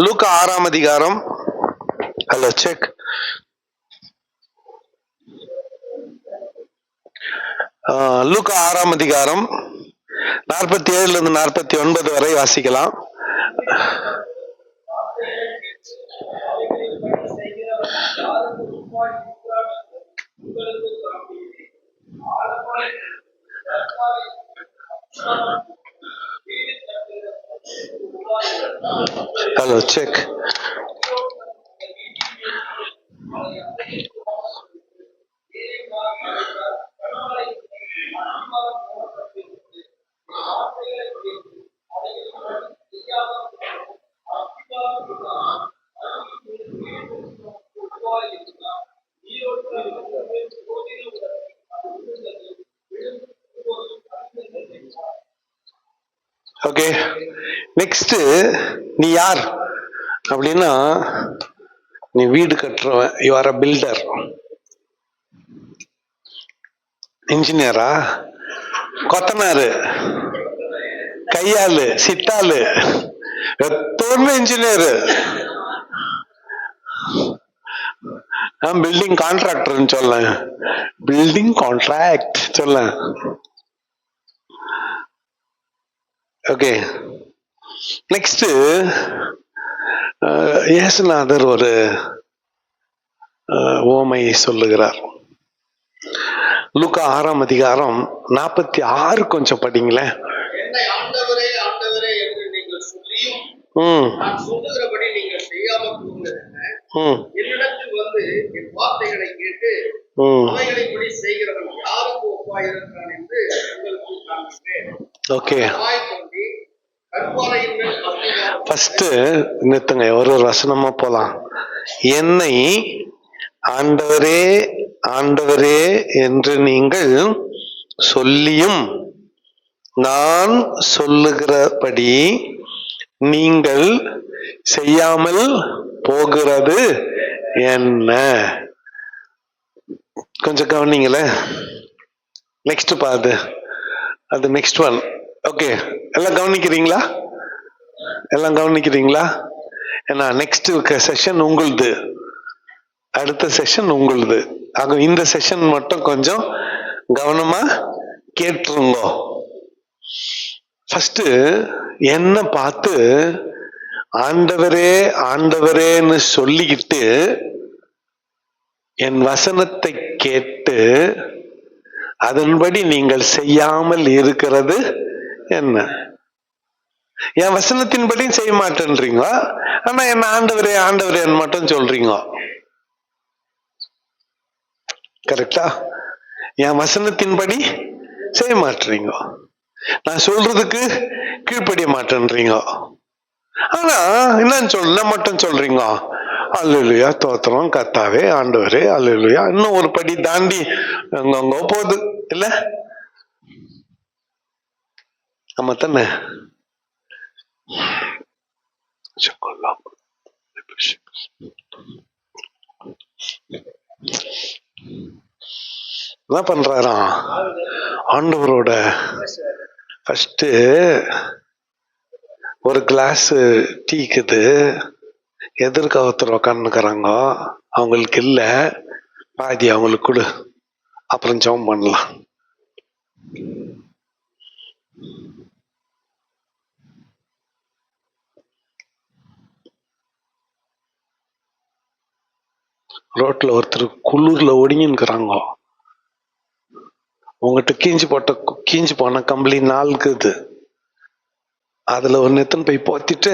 லூக்கா 6ஆம் அதிகாரம். Hello check. லூக்கா 6ஆம் அதிகாரம் 47 49 வரை வாசிக்கலாம். Hello check. ஓகே, நெக்ஸ்ட் நீ யார் அப்படின்னா, நீ வீடு கட்டுறவன், யூ ஆர் அ பில்டர். இன்ஜினியரா, கொத்தனாரு, கையாளு, சித்தாளு, எப்பவுமே இன்ஜினியரு. பில்டிங் கான்ட்ராக்டர்னு சொல்ல, பில்டிங் கான்ட்ராக்ட் சொல்ல. ஓகே, நெக்ஸ்ட் இயேசுநாதர் ஒரு ஓமை சொல்லுகிறார். லூக்கா 6ஆம் அதிகாரம் 46 கொஞ்சம் படிங்களேன். ஓகே, ஃபர்ஸ்ட் நிறுத்துங்க, ஒரு வசனமா போலாம். என்னை ஆண்டவரே ஆண்டவரே என்று நீங்கள் சொல்லியும் நான் சொல்லுகிறபடி நீங்கள் செய்யாமல் போகிறது என்ன? கொஞ்சம் கவனிங்களே. நெக்ஸ்ட் பாது, அது நெக்ஸ்ட் ஒன். ஓகே, எல்லாம் கவனிக்கிறீங்களா? எல்லாம் கவனிக்கிறீங்களா? ஏன்னா நெக்ஸ்ட் செஷன் உங்களுது, அடுத்த செஷன் உங்களுது. ஆக இந்த செஷன் மட்டும் கொஞ்சம் கவனமா கேட்டுருங்க. ஃபர்ஸ்ட் என்ன பார்த்து ஆண்டவரே ஆண்டவரேன்னு சொல்லிக்கிட்டு என் வசனத்தை கேட்டு அதன்படி நீங்கள் செய்யாமல் இருக்கிறது என்ன? என் வசனத்தின்படி செய்ய மாட்டேன்றீங்க, ஆனா என்ன ஆண்டவரே ஆண்டவரேன்னு மட்டும் சொல்றீங்க. கரெக்டா? என் வசனத்தின்படி செய்ய மாட்டீங்க, நான் சொல்றதுக்கு கீழ்ப்படிய மாட்டேன்றீங்க. ஆனா என்னன்னு சொல்ல மட்டும் சொல்றீங்க, அல்லேலூயா தோத்திரம் கர்த்தாவே ஆண்டவரே அல்லேலூயா. இன்னும் ஒரு படி தாண்டி அங்க போகுது இல்ல? ஆமா தானே? என்ன பண்றாராம் ஆண்டவரோட? ஃபர்ஸ்ட் ஒரு கிளாஸ் டீக்குது, எதிர்க்க ஒருத்தர் உக்காந்துக்கிறாங்க, அவங்களுக்கு இல்ல, பாதி அவங்களுக்கு கொடு, அப்புறம் ஜெபம் பண்ணலாம். ரோட்ல ஒருத்தர் குளிர்ல ஒடுங்கின்னுக்குறாங்க, உங்ககிட்ட கீஞ்சு போன கம்பளி நாளுக்குது, அதுல ஒரு எத்தனை போய் போத்திட்டு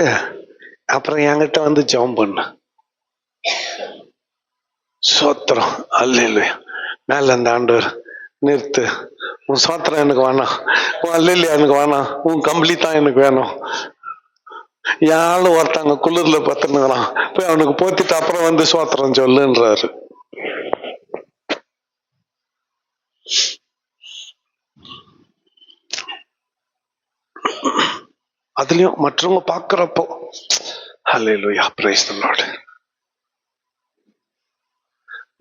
அப்புறம் என்கிட்ட வந்து ஜெபம் பண்ண. சோத்திரம் அல்லேலூயா. மேல அந்த ஆண்டவர் நிறுத்து, உன் சோத்திரம் எனக்கு வேணாம், உன் அல்லேலூயா எனக்கு வேணாம், உன் கம்பளி தான் எனக்கு வேணும். யாரும் ஒருத்தங்க குளிர்ல பத்துனுக்குறான், போய் அவனுக்கு போத்திட்டு அப்புறம் வந்து சோத்திரம் சொல்லுன்றாரு. அதுலயும் மற்றவங்க பாக்குறப்போ ஹல்லேலூயா பிரைஸ் தி லார்ட்.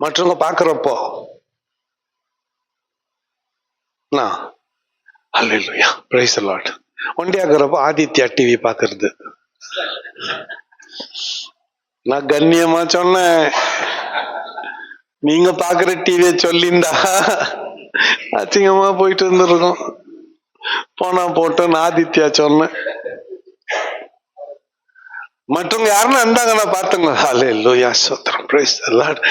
மற்றவங்க பாக்குறப்போ அல்லேலூயா, பிரைஸ் தி லார்ட். ஒண்டியாக்குறப்போ ஆதித்யா டிவி பாக்குறது. நான் கண்ணியமா சொன்னேன், நீங்க பாக்குற டிவியை சொல்லிண்டா அசிங்கமா போயிட்டு இருந்திருக்கும். போனா போட்டோன்னு ஆதித்யா சொன்னேன். மற்றவங்க யாருன்னா இருந்தாங்கன்னா பாத்துங்க. அல்லேலூயா, ஸ்தோத்திரம், பிரைஸ் தி லார்ட்.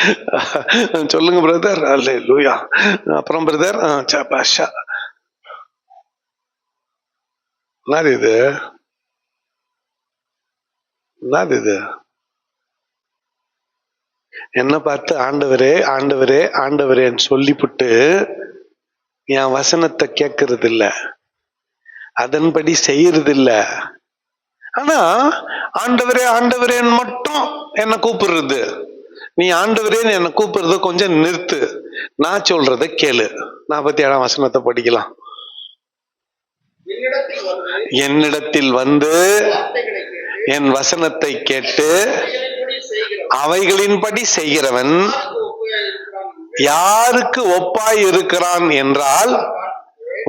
சொல்லுங்க பிரதர். அல்லேலூயா. அப்புறம் பிரதர் பாஷா என்னது இது? என்னது இது? என்ன பார்த்து ஆண்டவரே ஆண்டவரே ஆண்டவரேன்னு சொல்லிவிட்டு என் வசனத்தை கேட்கறது இல்ல, அதன்படி செய்யறது இல்ல. ஆனா ஆண்டவரே ஆண்டவரேன்னு மட்டும் என்ன கூப்பிடுறது. நீ ஆண்டவரேன்னு என்ன கூப்பிடுறத கொஞ்சம் நிறுத்து, நான் சொல்றத கேளு. 47ஆம் வசனத்தை படிக்கலாம். என்னிடத்தில் வந்து என் வசனத்தை கேட்டு அவைகளின்படி செய்கிறவன் யாருக்கு ஒப்பாய் இருக்கிறான் என்றால்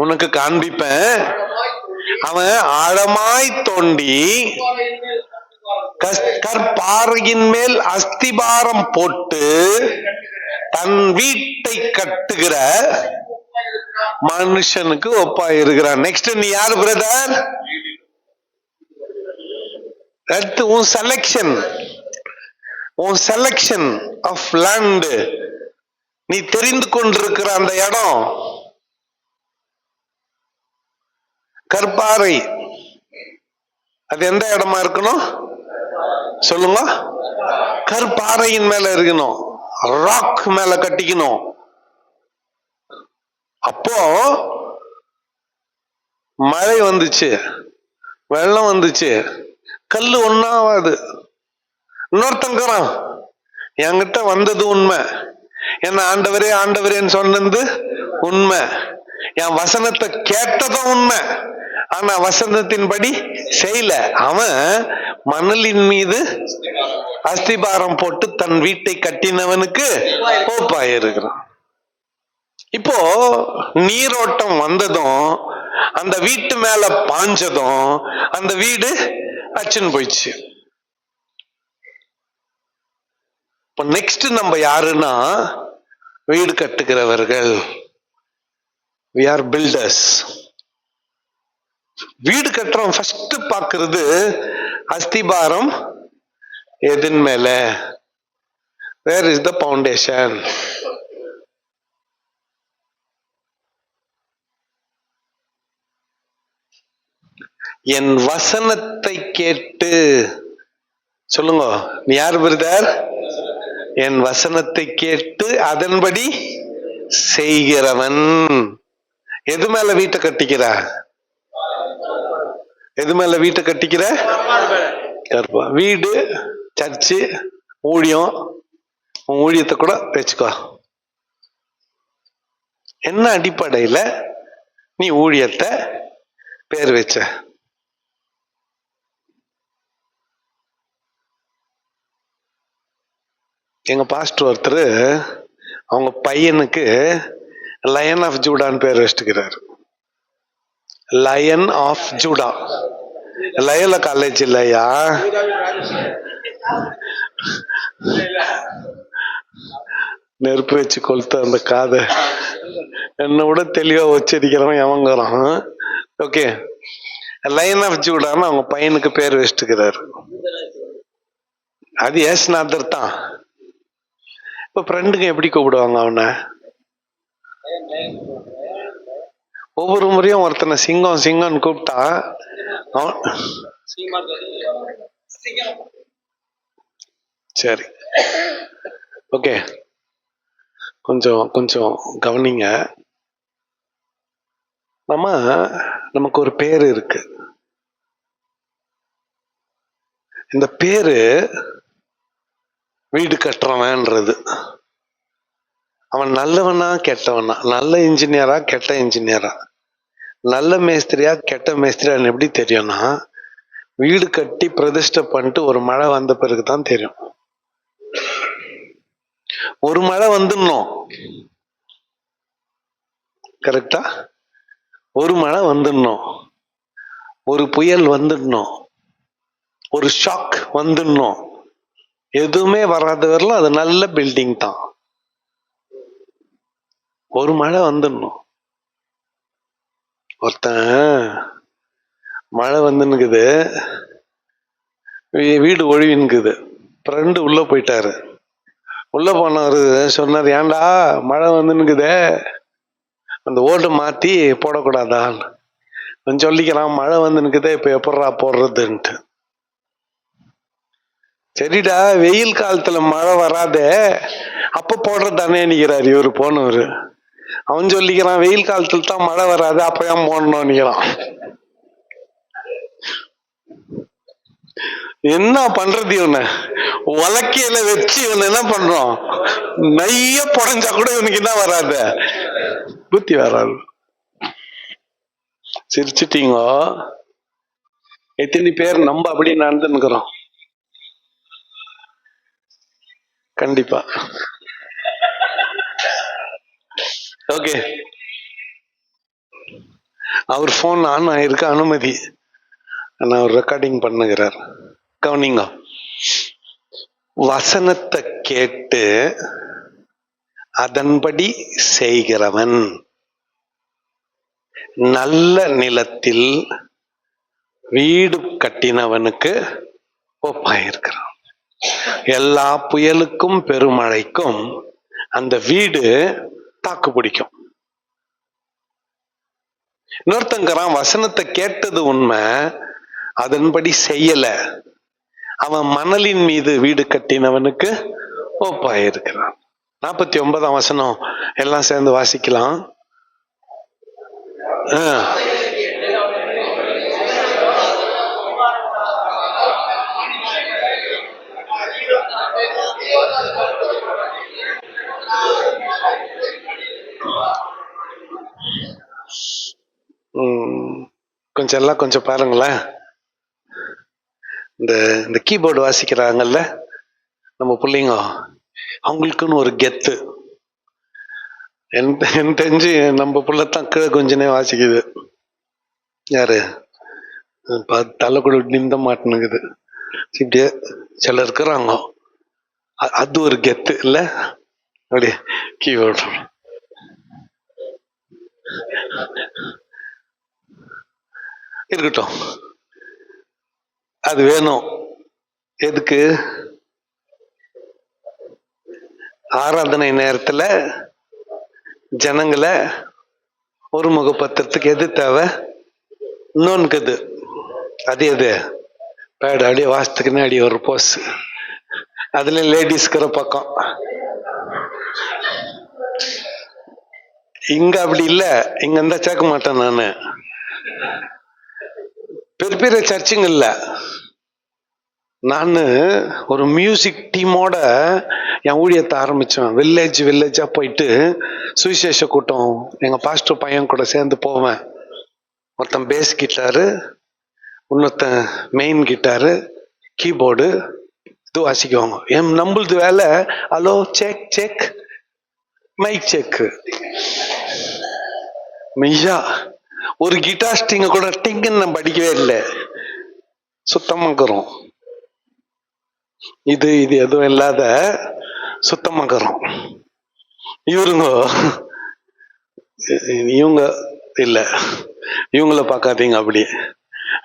உனக்கு காண்பிப்பேன். அவன் ஆழமாய் தோண்டி கற்பாறையின் மேல் அஸ்திபாரம் போட்டு தன் வீட்டை கட்டுகிற மனுஷனுக்கு ஒப்பாய் இருக்கிறான். நெக்ஸ்ட், நீ யாரு பிரதர்? அடுத்து உன் செலக்ஷன், உன் செலக்ஷன் ஆஃப் லேண்ட், நீ தெரிந்து கொண்டிருக்கிற அந்த இடம் கற்பாறை. அது எந்த இடமா இருக்கணும் சொல்லுங்க? கற்பாறையின் மேல இருக்கணும், ராக் மேல கட்டிக்கணும். அப்போ மழை வந்துச்சு, வெள்ளம் வந்துச்சு, கல்லு ஒன்னாவாது. இன்னொருத்தங்கிறான் என்கிட்ட வந்தது உண்மை, என்ன ஆண்டவரே ஆண்டவரேன்னு சொன்னது உண்மை, என் வசனத்தை கேட்டதும் உண்மை, ஆனா வசனத்தின்படி செய்யல. அவன் மணலின் மீது அஸ்திபாரம் போட்டு தன் வீட்டை கட்டினவனுக்கு கோப்பாயிருக்கிறான். இப்போ நீரோட்டம் வந்ததும் அந்த வீட்டு மேல பாஞ்சதும் அந்த வீடு அச்சுன்னு போயிடுச்சு. இப்போ நெக்ஸ்ட் நம்ம யாருன்னா வீடு கட்டுகிறவர்கள். we are builders. வீடு கட்டுறோம், ஃபர்ஸ்ட் பாக்குறது அஸ்திபாரம் எதின் மேல, வேர் இஸ் த ஃபவுண்டேஷன். என் வசனத்தை கேட்டு சொல்லுங்க, நீ யார் பிரதர்? என் வசனத்தை கேட்டு அதன்படி செய்கிறவன். எது மேல வீட்டை கட்டிக்கிற? எது மேல வீட்டை கட்டிக்கிற? வீடு, சர்ச்சு, ஊழியம், ஊழியத்தை கூட வச்சுக்கோ. என்ன அடிப்படையில நீ ஊழியத்தை பேர் வச்ச? எங்க பாஸ்டர் ஒருத்தர் அவங்க பையனுக்கு லயன் ஆஃப் ஜூடான்னு பேர் வச்சுக்கிறாரு. Lion of Judah. Loyola college இல்லையா? நெருப்பு வச்சு கொளுத்த அந்த காதை என்ன விட தெளிவா உச்சரிக்கிறவன் எவங்கிறான். ஓகே, லயன் ஆஃப் ஜூடான்னு அவங்க பையனுக்கு பேர் வச்சுக்கிறாரு. அது ஏசுநாதர் தான். இப்ப ஃப்ரெண்டுங்க எப்படி கூப்பிடுவாங்க அவனை? ஒவ்வொரு முறையும் ஒருத்தனை சிங்கம் சிங்கம்னு கூப்பிட்டா சரி, ஓகே, கொஞ்சம் கொஞ்சம் கவனிங்க. நமக்கு ஒரு பேரு இருக்கு. இந்த பேரு வீடு கட்டுறவன்றது. அவன் நல்லவனா கெட்டவனா, நல்ல இன்ஜினியரா கெட்ட இன்ஜினியரா, நல்ல மேஸ்திரியா கெட்ட மேஸ்திரியான்னு எப்படி தெரியும்னா, வீடு கட்டி பிரதிஷ்டை பண்ணிட்டு ஒரு மழை வந்த பிறகுதான் தெரியும். ஒரு மழை வந்துடணும், கரெக்டா? ஒரு மழை வந்துடணும், ஒரு புயல் வந்துடணும், ஒரு ஷாக் வந்துடணும். எதுவுமே வராத வரலாம் அது நல்ல பில்டிங் தான். ஒரு மழை வந்துடணும். ஒருத்தன் மழை வந்துன்னுக்குது, வீடு ஒழிவுன்னுக்குது, ஃப்ரெண்டு உள்ள போயிட்டாரு. உள்ள போனவரு சொன்னார், ஏன்டா மழை வந்துன்னுக்குதே, அந்த ஓடு மாத்தி போடக்கூடாதான்னு சொல்லிக்கிறான். மழை வந்துன்னுக்குதே, இப்ப எப்படா போடுறதுன்ட்டு. சரிடா, வெயில் காலத்துல மழை வராதே, அப்ப போடுறதானே நிக்கிறாரு இவரு போனவரு. அவன் சொல்லிக்கிறான், வெயில் காலத்துல தான் மழை வராது, அப்ப ஏன் போடணும் நிக்கிறான். என்ன பண்றது? இவனை உலக்கையில வச்சு இவன் என்ன பண்றோம், நைய புடஞ்சா கூட இவனுக்கு என்ன வராது, புத்தி வராது. சிரிச்சிட்டீங்க. எத்தனை பேர் நம்ம அப்படி நடந்துக்கிறோம்? கண்டிப்பா. ஓகே, அவர் போன் ஆன் ஆயிருக்கு, அனுமதி. நான் அவர் ரெக்கார்டிங் பண்ணுகிறார், கவனிங்க. வசனத்தை கேட்டு அதன்படி செய்கிறவன் நல்ல நிலத்தில் வீடு கட்டினவனுக்கு ஒப்பாயிருக்கிறான். எல்லா புயலுக்கும் பெருமழைக்கும் அந்த வீடு தாக்கு பிடிக்கும். இன்னொருத்தங்கிறான், வசனத்தை கேட்டது உண்மை, அதன்படி செய்யல, அவன் மணலின் மீது வீடு கட்டினவனுக்கு ஒப்பாயிருக்கிறான். 49ஆம் வசனம் எல்லாம் சேர்ந்து வாசிக்கலாம். கொஞ்சம் எல்லாம் கொஞ்சம் பாருங்களேன். இந்த கீபோர்டு வாசிக்கிறாங்கல்ல நம்ம பிள்ளைங்க, அவங்களுக்குன்னு ஒரு கெத்து. எனக்கு தெரிஞ்சு நம்ம பிள்ளைத்தான் கீழே கொஞ்சனே வாசிக்குது. யாரு தலை கூட நிந்த மாட்டேனுக்குது. இப்படியே சில இருக்கிறாங்க, அது ஒரு கெத்து இல்ல. அப்படியே கீபோர்டு இருக்கட்டும், அது வேணும். எதுக்கு? ஆராதனை நேரத்துல ஜனங்களை ஒரு முகப்பத்திரத்துக்கு எது தேவை? இன்னொன்னுக்குது. அது எது? பேடு அப்படியே வாசத்துக்குன்னு அடி ஒரு போஸ். அதுல லேடிஸ்கிற பக்கம். இங்க அப்படி இல்ல, இங்க இருந்தா சேர்க்க மாட்டேன் நானு. பெரிய பெரிய சர்ச்சுங்க இல்ல. நானு ஒரு மியூசிக் டீமோட என் ஊழியத்தை ஆரம்பிச்சேன். வில்லேஜா போயிட்டு சுவிசேஷ கூட்டம், எங்க பாஸ்டர் பையன் கூட சேர்ந்து போவேன். ஒருத்தன் பேஸ் கிட்டாரு, இன்னொருத்தன் மெயின் கிட்டாரு, கீபோர்டு, இது வாசிக்குவாங்க. நம்மளது வேலை hello check check, mic check. மெய்யா ஒரு கிட்டார் ஸ்டிங்க கூட டிங்குன்னு நம்ம படிக்கவே இல்லை, சுத்தமாக்குறோம். இது எதுவும் இல்லாத சுத்தமாக்குறோம். இவங்க இல்ல, இவங்கள பார்க்காதீங்க அப்படி.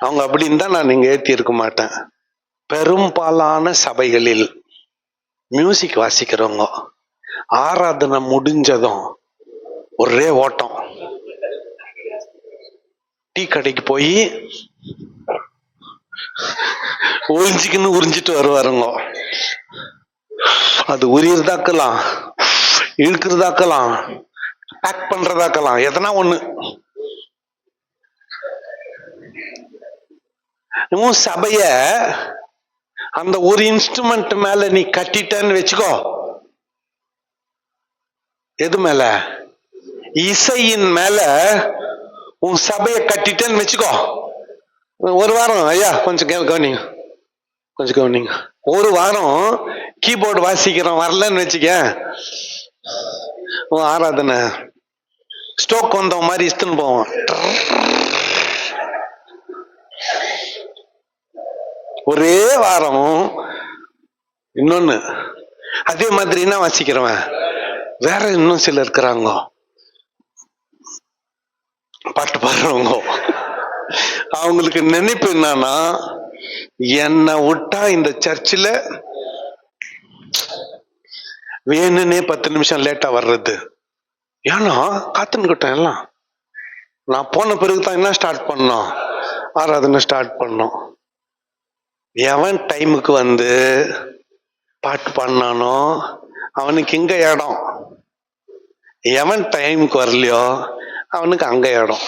அவங்க அப்படின்னு தான் நான் இங்க ஏற்றி இருக்க மாட்டேன். பெரும்பாலான சபைகளில் மியூசிக் வாசிக்கிறவங்க ஆராதனை முடிஞ்சதும் ஒரே ஓட்டம், டீ கடைக்கு போய் ஒழிஞ்சிக்கின்னு உறிஞ்சிட்டு வருவாருங்க. அது உரியதாக்கலாம், இழுக்கிறதாக்கலாம், பேக் பண்றதாக்கலாம், எதனா ஒண்ணு. சபைய அந்த ஒரு இன்ஸ்ட்ருமெண்ட் மேல நீ கட்டிட்டன்னு வச்சுக்கோ. எது மேல? இசையின் மேல உன் சபைய கட்டிட்டேன்னு வச்சுக்கோ. ஒரு வாரம் ஐயா கொஞ்சம் கவனிங்க, கொஞ்சம் கவனிங்க. ஒரு வாரம் கீபோர்டு வாசிக்கிறோம் வரலன்னு வச்சுக்க, ஆராதனை ஸ்டோக் வந்த மாதிரி இஸ்துன்னு போவோம். ஒரே வாரம். இன்னொன்னு அதே மாதிரி என்ன வாசிக்கிறவன் வேற இன்னும் சிலர் இருக்கிறாங்க, பாட்டு பாடுறவங்க. அவங்களுக்கு நினைப்பு என்னன்னா, என்னை விட்டா இந்த சர்ச்சில் வேணுன்னே 10 நிமிஷம் லேட்டா வர்றது. ஏன்னா காத்துன்னுக்கிட்டேன் எல்லாம். நான் போன பிறகுதான் என்ன ஸ்டார்ட் பண்ணோம், ஆராதனை ஸ்டார்ட் பண்ணோம். எவன் டைமுக்கு வந்து பாட்டு பாடினானோ அவனுக்கு இங்க இடம், எவன் டைமுக்கு வரலையோ அவனுக்கு அங்க இடம்.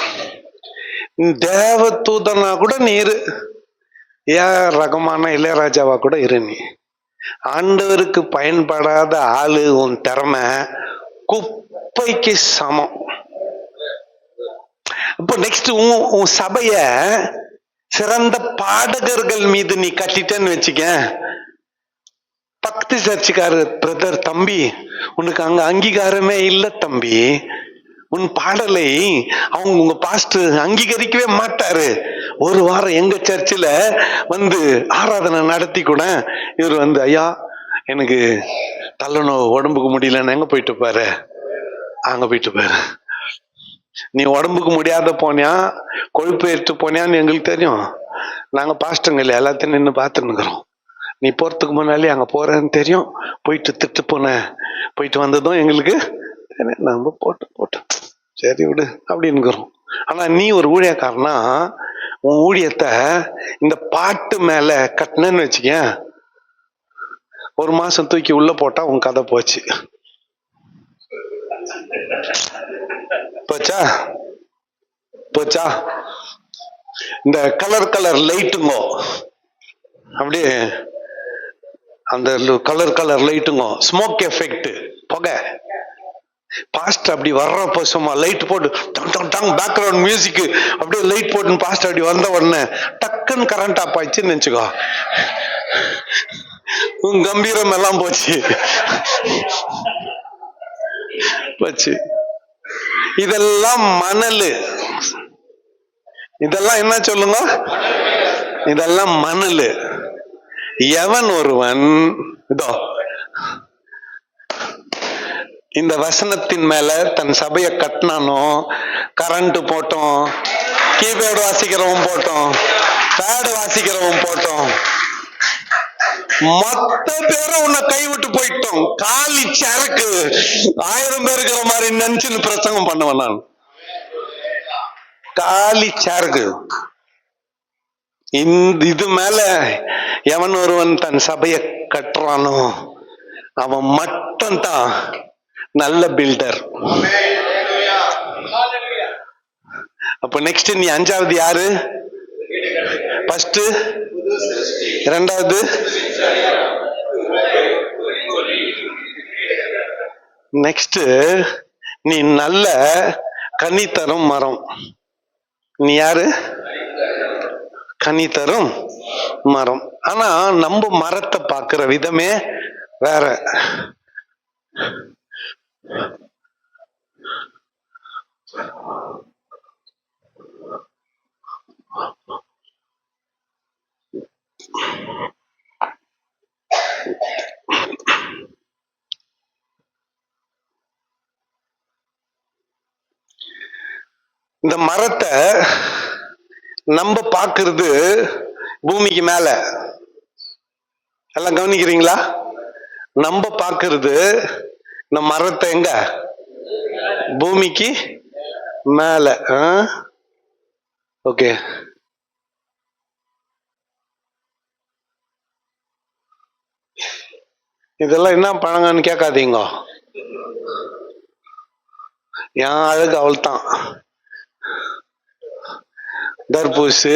தேவ தூதனா கூட நீ இரு, ரகமான இளையராஜாவா கூட இரு, நீ ஆண்டவருக்கு பயன்படாத ஆளு, உன் திறமை குப்பைக்கு சமம். இப்போ நெக்ஸ்ட் உன் சபைய சிறந்த பாடகர்கள் மீது நீ கட்டிட்டேன்னு வச்சுக்க, பக்தி சர்ச்சுக்காரு பிரதர், தம்பி உனக்கு அங்க அங்கீகாரமே இல்லை தம்பி, உன் பாடலை அவங்க உங்க பாஸ்டர் அங்கீகரிக்கவே மாட்டாரு. ஒரு வாரம் எங்க சர்ச்சில் வந்து ஆராதனை நடத்தி கூட இவர் வந்து, ஐயா எனக்கு தள்ளணும் உடம்புக்கு முடியலன்னு, எங்க போயிட்டு பாரு, அங்க போயிட்டு பாரு. நீ உடம்புக்கு முடியாத போனியா, கொழுப்பு ஏற்று போனியான்னு எங்களுக்கு தெரியும். நாங்க பாஸ்டருங்க எல்லாத்தையும் நின்று பார்த்துன்னுக்குறோம். நீ போறதுக்கு முன்னாலே அங்க போறேன்னு தெரியும், போயிட்டு திட்டு போன, போயிட்டு வந்ததும் எங்களுக்கு நம்ம போட்டு சரி விடு அப்படின்னுக்குறோம். ஆனா நீ ஒரு ஊழியக்காரனா, உன் ஊழியத்தை இந்த பாட்டு மேல கட்டினேன்னு வச்சுக்க, ஒரு மாசம் தூக்கி உள்ள போட்டா உன் கதை போச்சு. போச்சா போச்சா? இந்த கலர் லைட்டுங்கோ, அப்படியே அந்த கலர் லைட்டுங்கோ, ஸ்மோக் எஃபெக்ட், புகை. பாஸ்ட் அப்படி வர்றப்ப சும்மா லைட் போட்டு பேக்ரவுண்ட் மியூசிக் அப்படியே லைட் போட்டு பாஸ்ட் அப்படி வந்த உடனே டக்குன்னு கரண்ட் ஆஃப் ஆயிடுச்சுன்னு நினைச்சுக்கோ, உன் கம்பீரம் எல்லாம் போச்சு போச்சு. இதெல்லாம் மணல், இதெல்லாம் என்ன சொல்லுங்க, இதெல்லாம் மணல். எவன் ஒருவன் இதோ இந்த வசனத்தின் மேல தன் சபையை கட்டினானோ, கரண்ட் போட்டோம், கீபோர்டு வாசிக்கிறவன் போட்டோம், பேடு வாசிக்கிறவன் போட்டோம், மொத்த பேரும் உன்னை கைவிட்டு போயிட்டோம். காலி சரக்கு 1000 பேர் இருக்கிற மாதிரி நினைச்சுன்னு பிரசங்கம் பண்ணுவேன் நான். காலி சரக்கு. இது மேல எவன் ஒருவன் தன் சபையை கட்டுறானோ அவன் மட்டும்தான் நல்ல பில்டர். அப்ப நெக்ஸ்ட் நீ 5வது யாரு? ஃபர்ஸ்ட், 2வது, நெக்ஸ்ட் நீ நல்ல கனி தரும் மரம். நீ யாரு? கனி தரும் மரம். ஆனா நம்ம மரத்தை பார்க்கிற விதமே வேற. இந்த மரத்தை நம்ம பார்க்கிறது பூமிக்கு மேல, எல்லாம் கவனிக்கிறீங்களா? நம்ம பார்க்கிறது இந்த மரத்தை எங்க? பூமிக்கு மேல. ஓகே, இதெல்லாம் என்ன பழங்கன்னு கேட்காதீங்க, என் அழகு அவள் தான். தர்பூசு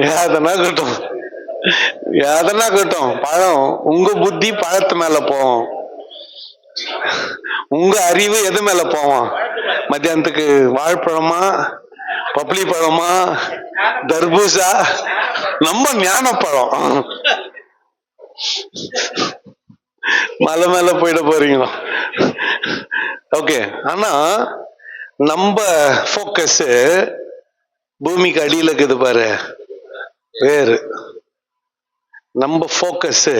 எதனா கட்டும், எதனா கட்டும் பழம். உங்க புத்தி பழத்து மேல போவோம், உங்க அறிவு எது மேல போவோம்? மத்தியானத்துக்கு வாழைப்பழமா, பப்ளி பழமா, தர்பூசா, நம்ம ஞானப்பழம். மலை மேல போயிட போறீங்களா? ஓகே. ஆனா நம்ம போக்கஸ் பூமிக்கு அடியில இருக்குது பாரு, வேறு. நம்ம போக்கஸ்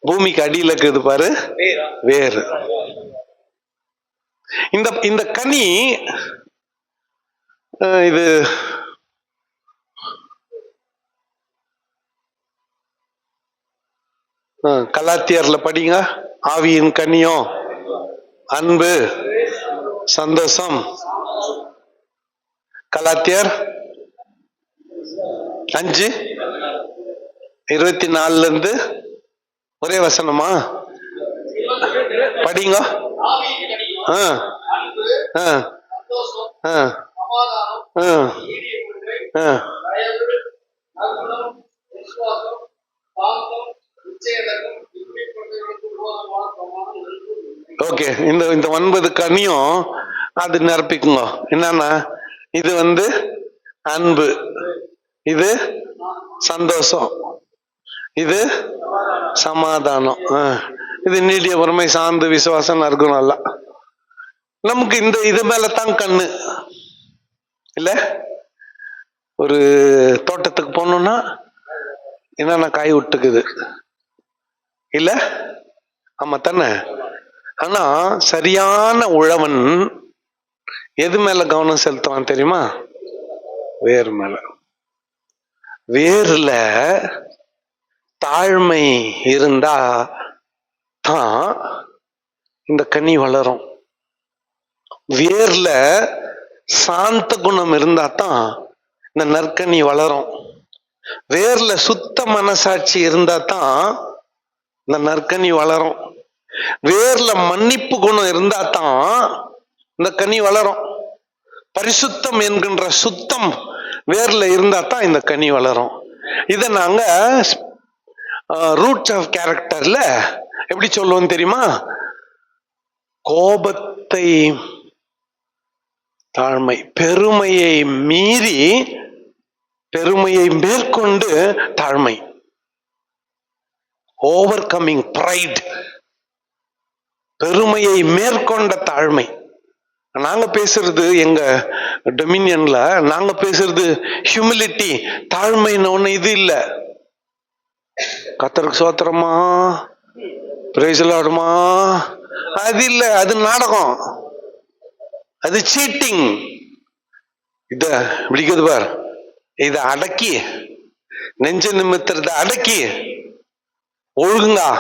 பூமிக்கு அடியில இருக்குது பாரு, வேறு. இந்த இந்த கனி இது கலாத்தியர்ல படிங்க. ஆவியின் கனியோ அன்பு, சந்தோஷம். கலாத்தியர் 5:24 ஒரே வசனமா? படிங்க. ஓகே. இந்த 9 கனியும் அது நிரப்பிக்குங்க. என்னன்னா, இது அன்பு, இது சந்தோஷம், இது சமாதானம், இது நீடிய பொறுமை, சார்ந்து விசுவாசம் இருக்கும். நல்லா நமக்கு இந்த இது மேலதான் கண்ணு இல்ல. ஒரு தோட்டத்துக்கு போனோம்னா என்னென்ன காய் விட்டுக்குது இல்ல? ஆமா தானே? ஆனா சரியான உழவன் எது மேல கவனம் செலுத்துவான் தெரியுமா? வேர் மேல. வேர்ல தாழ்மை இருந்தா தான் இந்த கனி வளரும். வேர்ல சாந்த குணம் இருந்தா தான் இந்த நற்கனி வளரும். வேர்ல சுத்த மனசாட்சி இருந்தா தான் இந்த நற்கனி வளரும். வேர்ல மன்னிப்பு குணம் இருந்தா தான் இந்த கனி வளரும். பரிசுத்தம் என்கின்ற சுத்தம் வேர்ல இருந்தா தான் இந்த கனி வளரும். இத நாங்க ரூட்ஸ் ஆஃப் கேரக்டர்ல எப்படி சொல்லுவோம் தெரியுமா? கோபத்தை, தாழ்மை, பெருமையை மீறி, பெருமையை மேற்கொண்டு தாழ்மை. ஓவர் கமிங் பிரைட், பெருமையை மேற்கொண்ட தாழ்மை. நாங்க பேசுறது எங்க டொமினியன்ல நாங்க பேசுறது ஹியூமிலிட்டி, தாழ்மைன்னு ஒண்ணு இது இல்ல. கர்த்தருக்கு சோத்திரமா, பிரைஸ் தி லார்ட்மா, அது இல்ல. அது நாடகம், அது சீட்டிங். இத பிடிக்குது பார், இத அடக்கி, நெஞ்ச நிமித்துறத அடக்கி ஒழுங்கா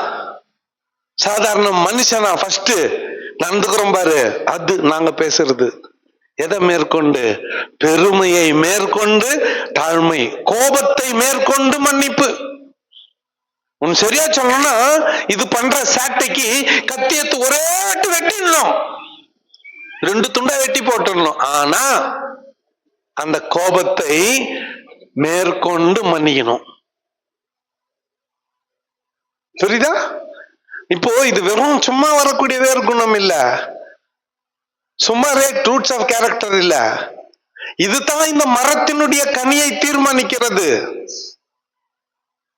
சாதாரண மனுஷனா ஃபர்ஸ்ட் நடந்துக்கிறோம் பாரு, அது நாங்க பேசுறது. எதை மேற்கொண்டு? பெருமையை மேற்கொண்டு தாழ்மை, கோபத்தை மேற்கொண்டு மன்னிப்பு. உன் சரியா சொல்லணும்னா, இது பண்ற சாட்டைக்கு கத்தியத்து ஒரே வெட்டிடணும், 2 துண்டா வெட்டி போட்டுடணும். ஆனா அந்த கோபத்தை மேற்கொண்டு மன்னிக்கணும். புரியுதா? இப்போ இது வெறும் சும்மா வரக்கூடிய வேறு குணம் இல்ல, சும்மா ரூட்ஸ் ஆஃப் கேரக்டர் இல்ல. இதுதான் இந்த மரத்தினுடைய கனியை தீர்மானிக்கிறது.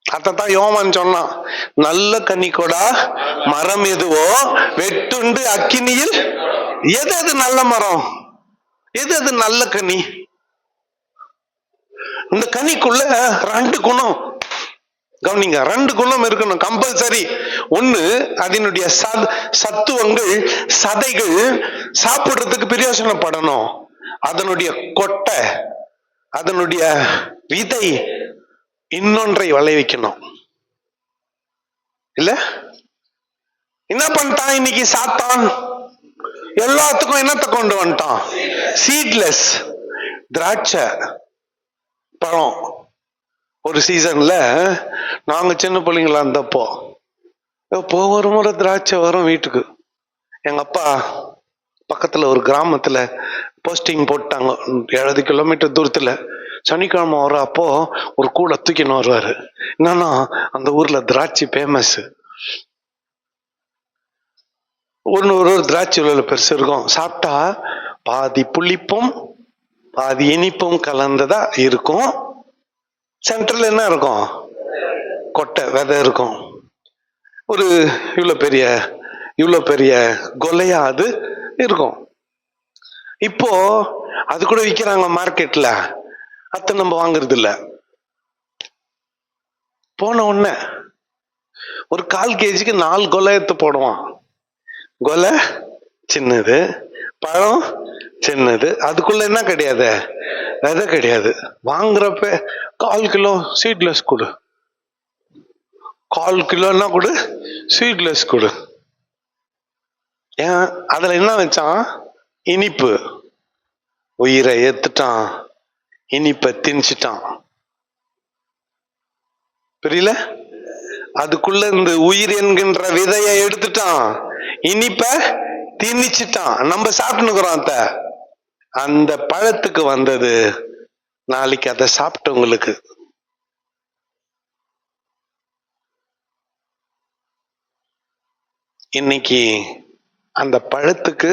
அதான் யோவான் சொன்னான், நல்ல கனி கொடா மரம் எதுவோ வெட்டுண்டு அக்கினியில். எது அது நல்ல மரம்? எது அது நல்ல கனி? இந்த கனிக்குள்ள 2 குணம் கவனிங்க, 2 குணம் இருக்கணும் கம்பல்சரி. ஒண்ணு, அதனுடைய சத்துவங்கள், சதைகள் சாப்பிடுறதுக்கு பிரயோஜனப்படணும். அதனுடைய கொட்டை, அதனுடைய விதை இன்னொன்றை விளைவிக்கணும் இல்ல? என்ன பண்ணிட்டான் இன்னைக்கு சாத்தான்? எல்லாத்துக்கும் என்னத்தை கொண்டு வந்துட்டான்? சீட்லெஸ் திராட்சை பழம். ஒரு சீசன்ல நாங்க சின்ன பிள்ளைங்களா இருந்தப்போ ஒரு முறை திராட்சை வரும் வீட்டுக்கு. எங்க அப்பா பக்கத்துல ஒரு கிராமத்துல போஸ்டிங் போட்டாங்க, 70 கிலோமீட்டர் தூரத்துல. சனிக்கிழமை வர அப்போ ஒரு கூடை தூக்கின்னு வருவாரு. என்னன்னா, அந்த ஊர்ல திராட்சை ஃபேமஸ். ஒரு திராட்சை பெருசு இருக்கும். சாப்பிட்டா பாதி புளிப்பும் பாதி இனிப்பும் கலந்ததா இருக்கும். சென்டர்ல என்ன இருக்கும்? கொட்டை, விதை இருக்கும். ஒரு இவ்வளவு பெரிய கொலையா அது இருக்கும். இப்போ அது கூட விற்கிறாங்க மார்க்கெட்ல, அத்தை நம்ம வாங்குறது இல்ல. போன உடனே ஒரு 1/4 kg 4 கொலை எடுத்து போடுவான். கொலை சின்னது, பழம் சின்னது, அதுக்குள்ள என்ன கிடையாது, விதை கிடையாது. வாங்குறப்ப 1/4 கிலோ சீட்லெஸ் கொடு, 1/4 கிலோன்னா கொடு சீட்லெஸ் கொடு. ஏன் அதுல என்ன வச்சான், இனிப்பு. உயிரை ஏத்துட்டான், இனிப்பை திணிச்சிட்டான். புரியல? அதுக்குள்ள இந்த உயிர் என்கின்ற விதையை எடுத்துட்டான், இனிப்ப திணிச்சிட்டான். நம்ம சாப்பிட்டுக்கிறோம். அந்த பழத்துக்கு வந்தது நாளைக்கு அதை சாப்பிட்டவங்களுக்கு. இன்னைக்கு அந்த பழத்துக்கு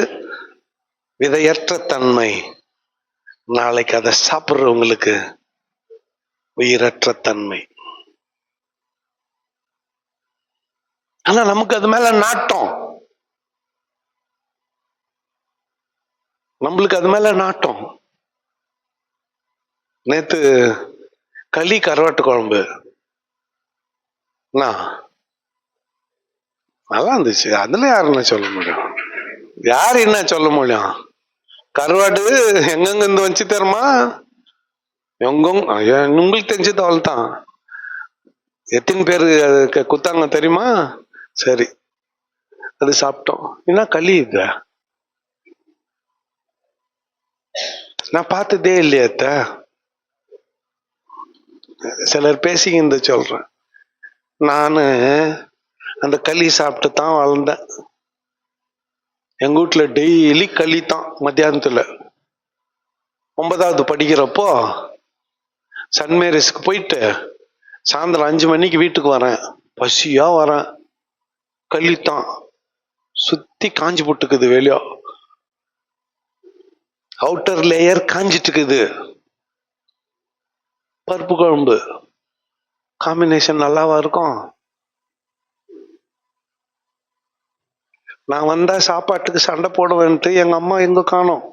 விதையற்ற தன்மை, நாளைக்கு அதை சாப்பிடுறவங்களுக்கு உயிரற்ற தன்மை. ஆனா நமக்கு அது மேல நாட்டம், நம்மளுக்கு அது மேல நாட்டம். நேத்து களி கருவாட்டு குழம்பு நல்லா இருந்துச்சு. அதுல யாரு என்ன சொல்ல முடியும், யாரு என்ன சொல்ல முடியும்? கருவாடு எங்கெங்க இருந்து வச்சு தருமா, உங்களுக்கு தெரிஞ்சது அவள் தான். எத்தனை பேரு குத்தாங்க தெரியுமா? சரி, அது சாப்பிட்டோம். என்ன களி இது, நான் பார்த்ததே இல்லையா. சிலர் பேசிக்கிட்டு சொல்றேன், நானு அந்த களி சாப்பிட்டு தான் வளர்ந்தேன். எங்க வீட்டுல டெய்லி களி தான். மத்தியானத்துல 9வது படிக்கிறப்போ சன் மேரிஸ்க்கு போயிட்டு சாயந்தரம் 5 மணிக்கு வீட்டுக்கு வரேன். பசியா வரேன், களித்தான் சுத்தி காஞ்சி போட்டுக்குது. வெளியோ அவுட்டர் லேயர் காஞ்சிட்டு இருக்குது. பருப்பு குழம்பு காம்பினேஷன் நல்லாவா இருக்கும்? நான் வந்தா சாப்பாட்டுக்கு சண்டை போடுவேன்ட்டு எங்க அம்மா எங்க காணோம்.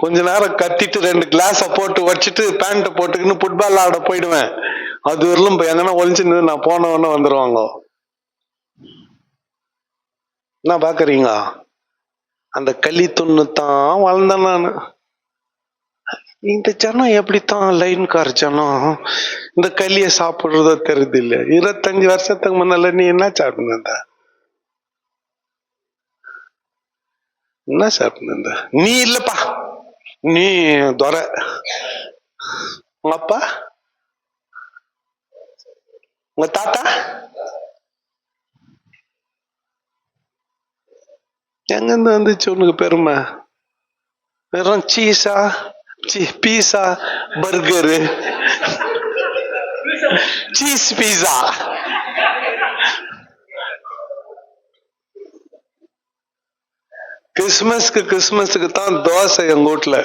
கொஞ்ச நேரம் கத்திட்டு 2 கிளாஸ போட்டு வச்சுட்டு பேண்ட போட்டுக்கின்னு ஃபுட்பால் ஆட போயிடுவேன். அது வரலும் எங்கன்னா ஒழிச்சுன்னு நான் போனவொன்னு வந்துருவாங்க. என்ன பாக்குறீங்க? அந்த களி துண்ணுத்தான் வளர்ந்தேன் நானு. இந்த ஜனம் எப்படித்தான் லைன் கார் ஜனம் இந்த களிய சாப்பிடுறதோ தெரியுது இல்ல. 25 வருஷத்துக்கு முன்னால நீ என்ன சாப்பிடுந்த, என்ன சாப்பிடுந்த? நீ இல்லப்பா, நீ துரை. உங்க அப்பா, உங்க தாத்தா எங்கிருந்து வந்துச்சு உனக்கு பெருமை? வெறும் சீஸா, பீஸா, பர்கரு, சீஸ் பீஸா. கிறிஸ்துமஸுக்கு தான் தோசை எங்க வீட்டுல.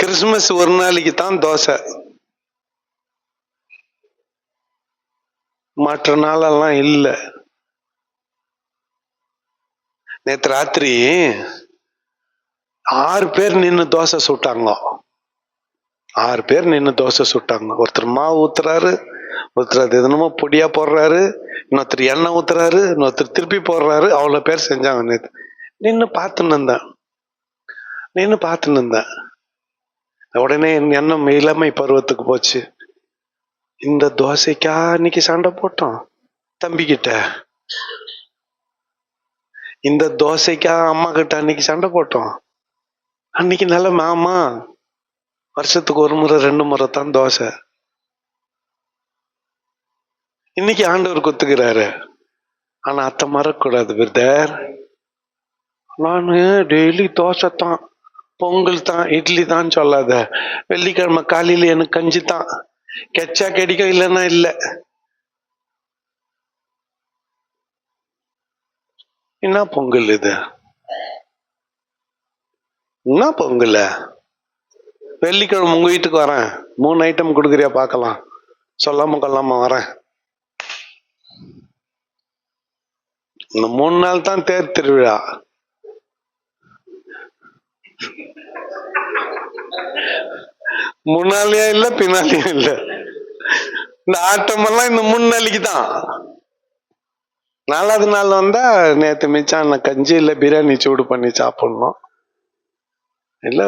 கிறிஸ்துமஸ் ஒரு நாளைக்கு தான் தோசை, மற்ற நாளெல்லாம் இல்ல. நேற்று ராத்திரி 6 பேர் நின்று தோசை சுட்டாங்க. 6 பேர் நின்று தோசை சுட்டாங்க. ஒருத்தர் மாவு ஊத்துறாரு, ஒருத்தர் அது எதுனமோ பொடியா போடுறாரு, இன்னொருத்தர் எண்ணெய் ஊத்துறாரு, இன்னொருத்தர் திருப்பி போடுறாரு. அவ்வளவு பேர் செஞ்சாங்க. நேற்று நின்று பார்த்துன்னு இருந்தேன். உடனே என் எண்ணம் இளமை பருவத்துக்கு போச்சு. இந்த தோசைக்கா இன்னைக்கு சண்டை போட்டோம் தம்பிக்கிட்ட, இந்த தோசைக்கா அம்மா கிட்ட அன்னைக்கு சண்டை போட்டோம். அன்னைக்கு நல்ல மாமா வருஷத்துக்கு 1 முறை 2 முறை தான் தோசை. இன்னைக்கு ஆண்டவர் குத்துக்கிறாரு. ஆனா அத்தை மறக்கூடாது பிரதர். நானு டெய்லி தோசை தான், பொங்கல் தான், இட்லி தான் சொல்லாத. வெள்ளிக்கிழமை காலையில எனக்கு கஞ்சி தான், கெச்சா கிடைக்கும், இல்லைன்னா இல்ல. என்ன பொங்கல் இது, என்ன பொங்கல்? வெள்ளிக்கிழமை உங்க வீட்டுக்கு வரேன், 3 ஐட்டம் கொடுக்குறியா பாக்கலாம். சொல்லாம கொள்ளாம வரேன். இந்த 3 நாள் தான் தேர் திருவிழா. முன்னாலேயே இல்ல பின்னாலேயும் இல்ல. இந்த ஆட்டமெல்லாம் இந்த 3 நாளைக்கு தான். 4வது நாள் வந்தா நேத்து மிச்சான கஞ்சி இல்ல பிரியாணி சூடு பண்ணி சாப்பிடணும், இல்ல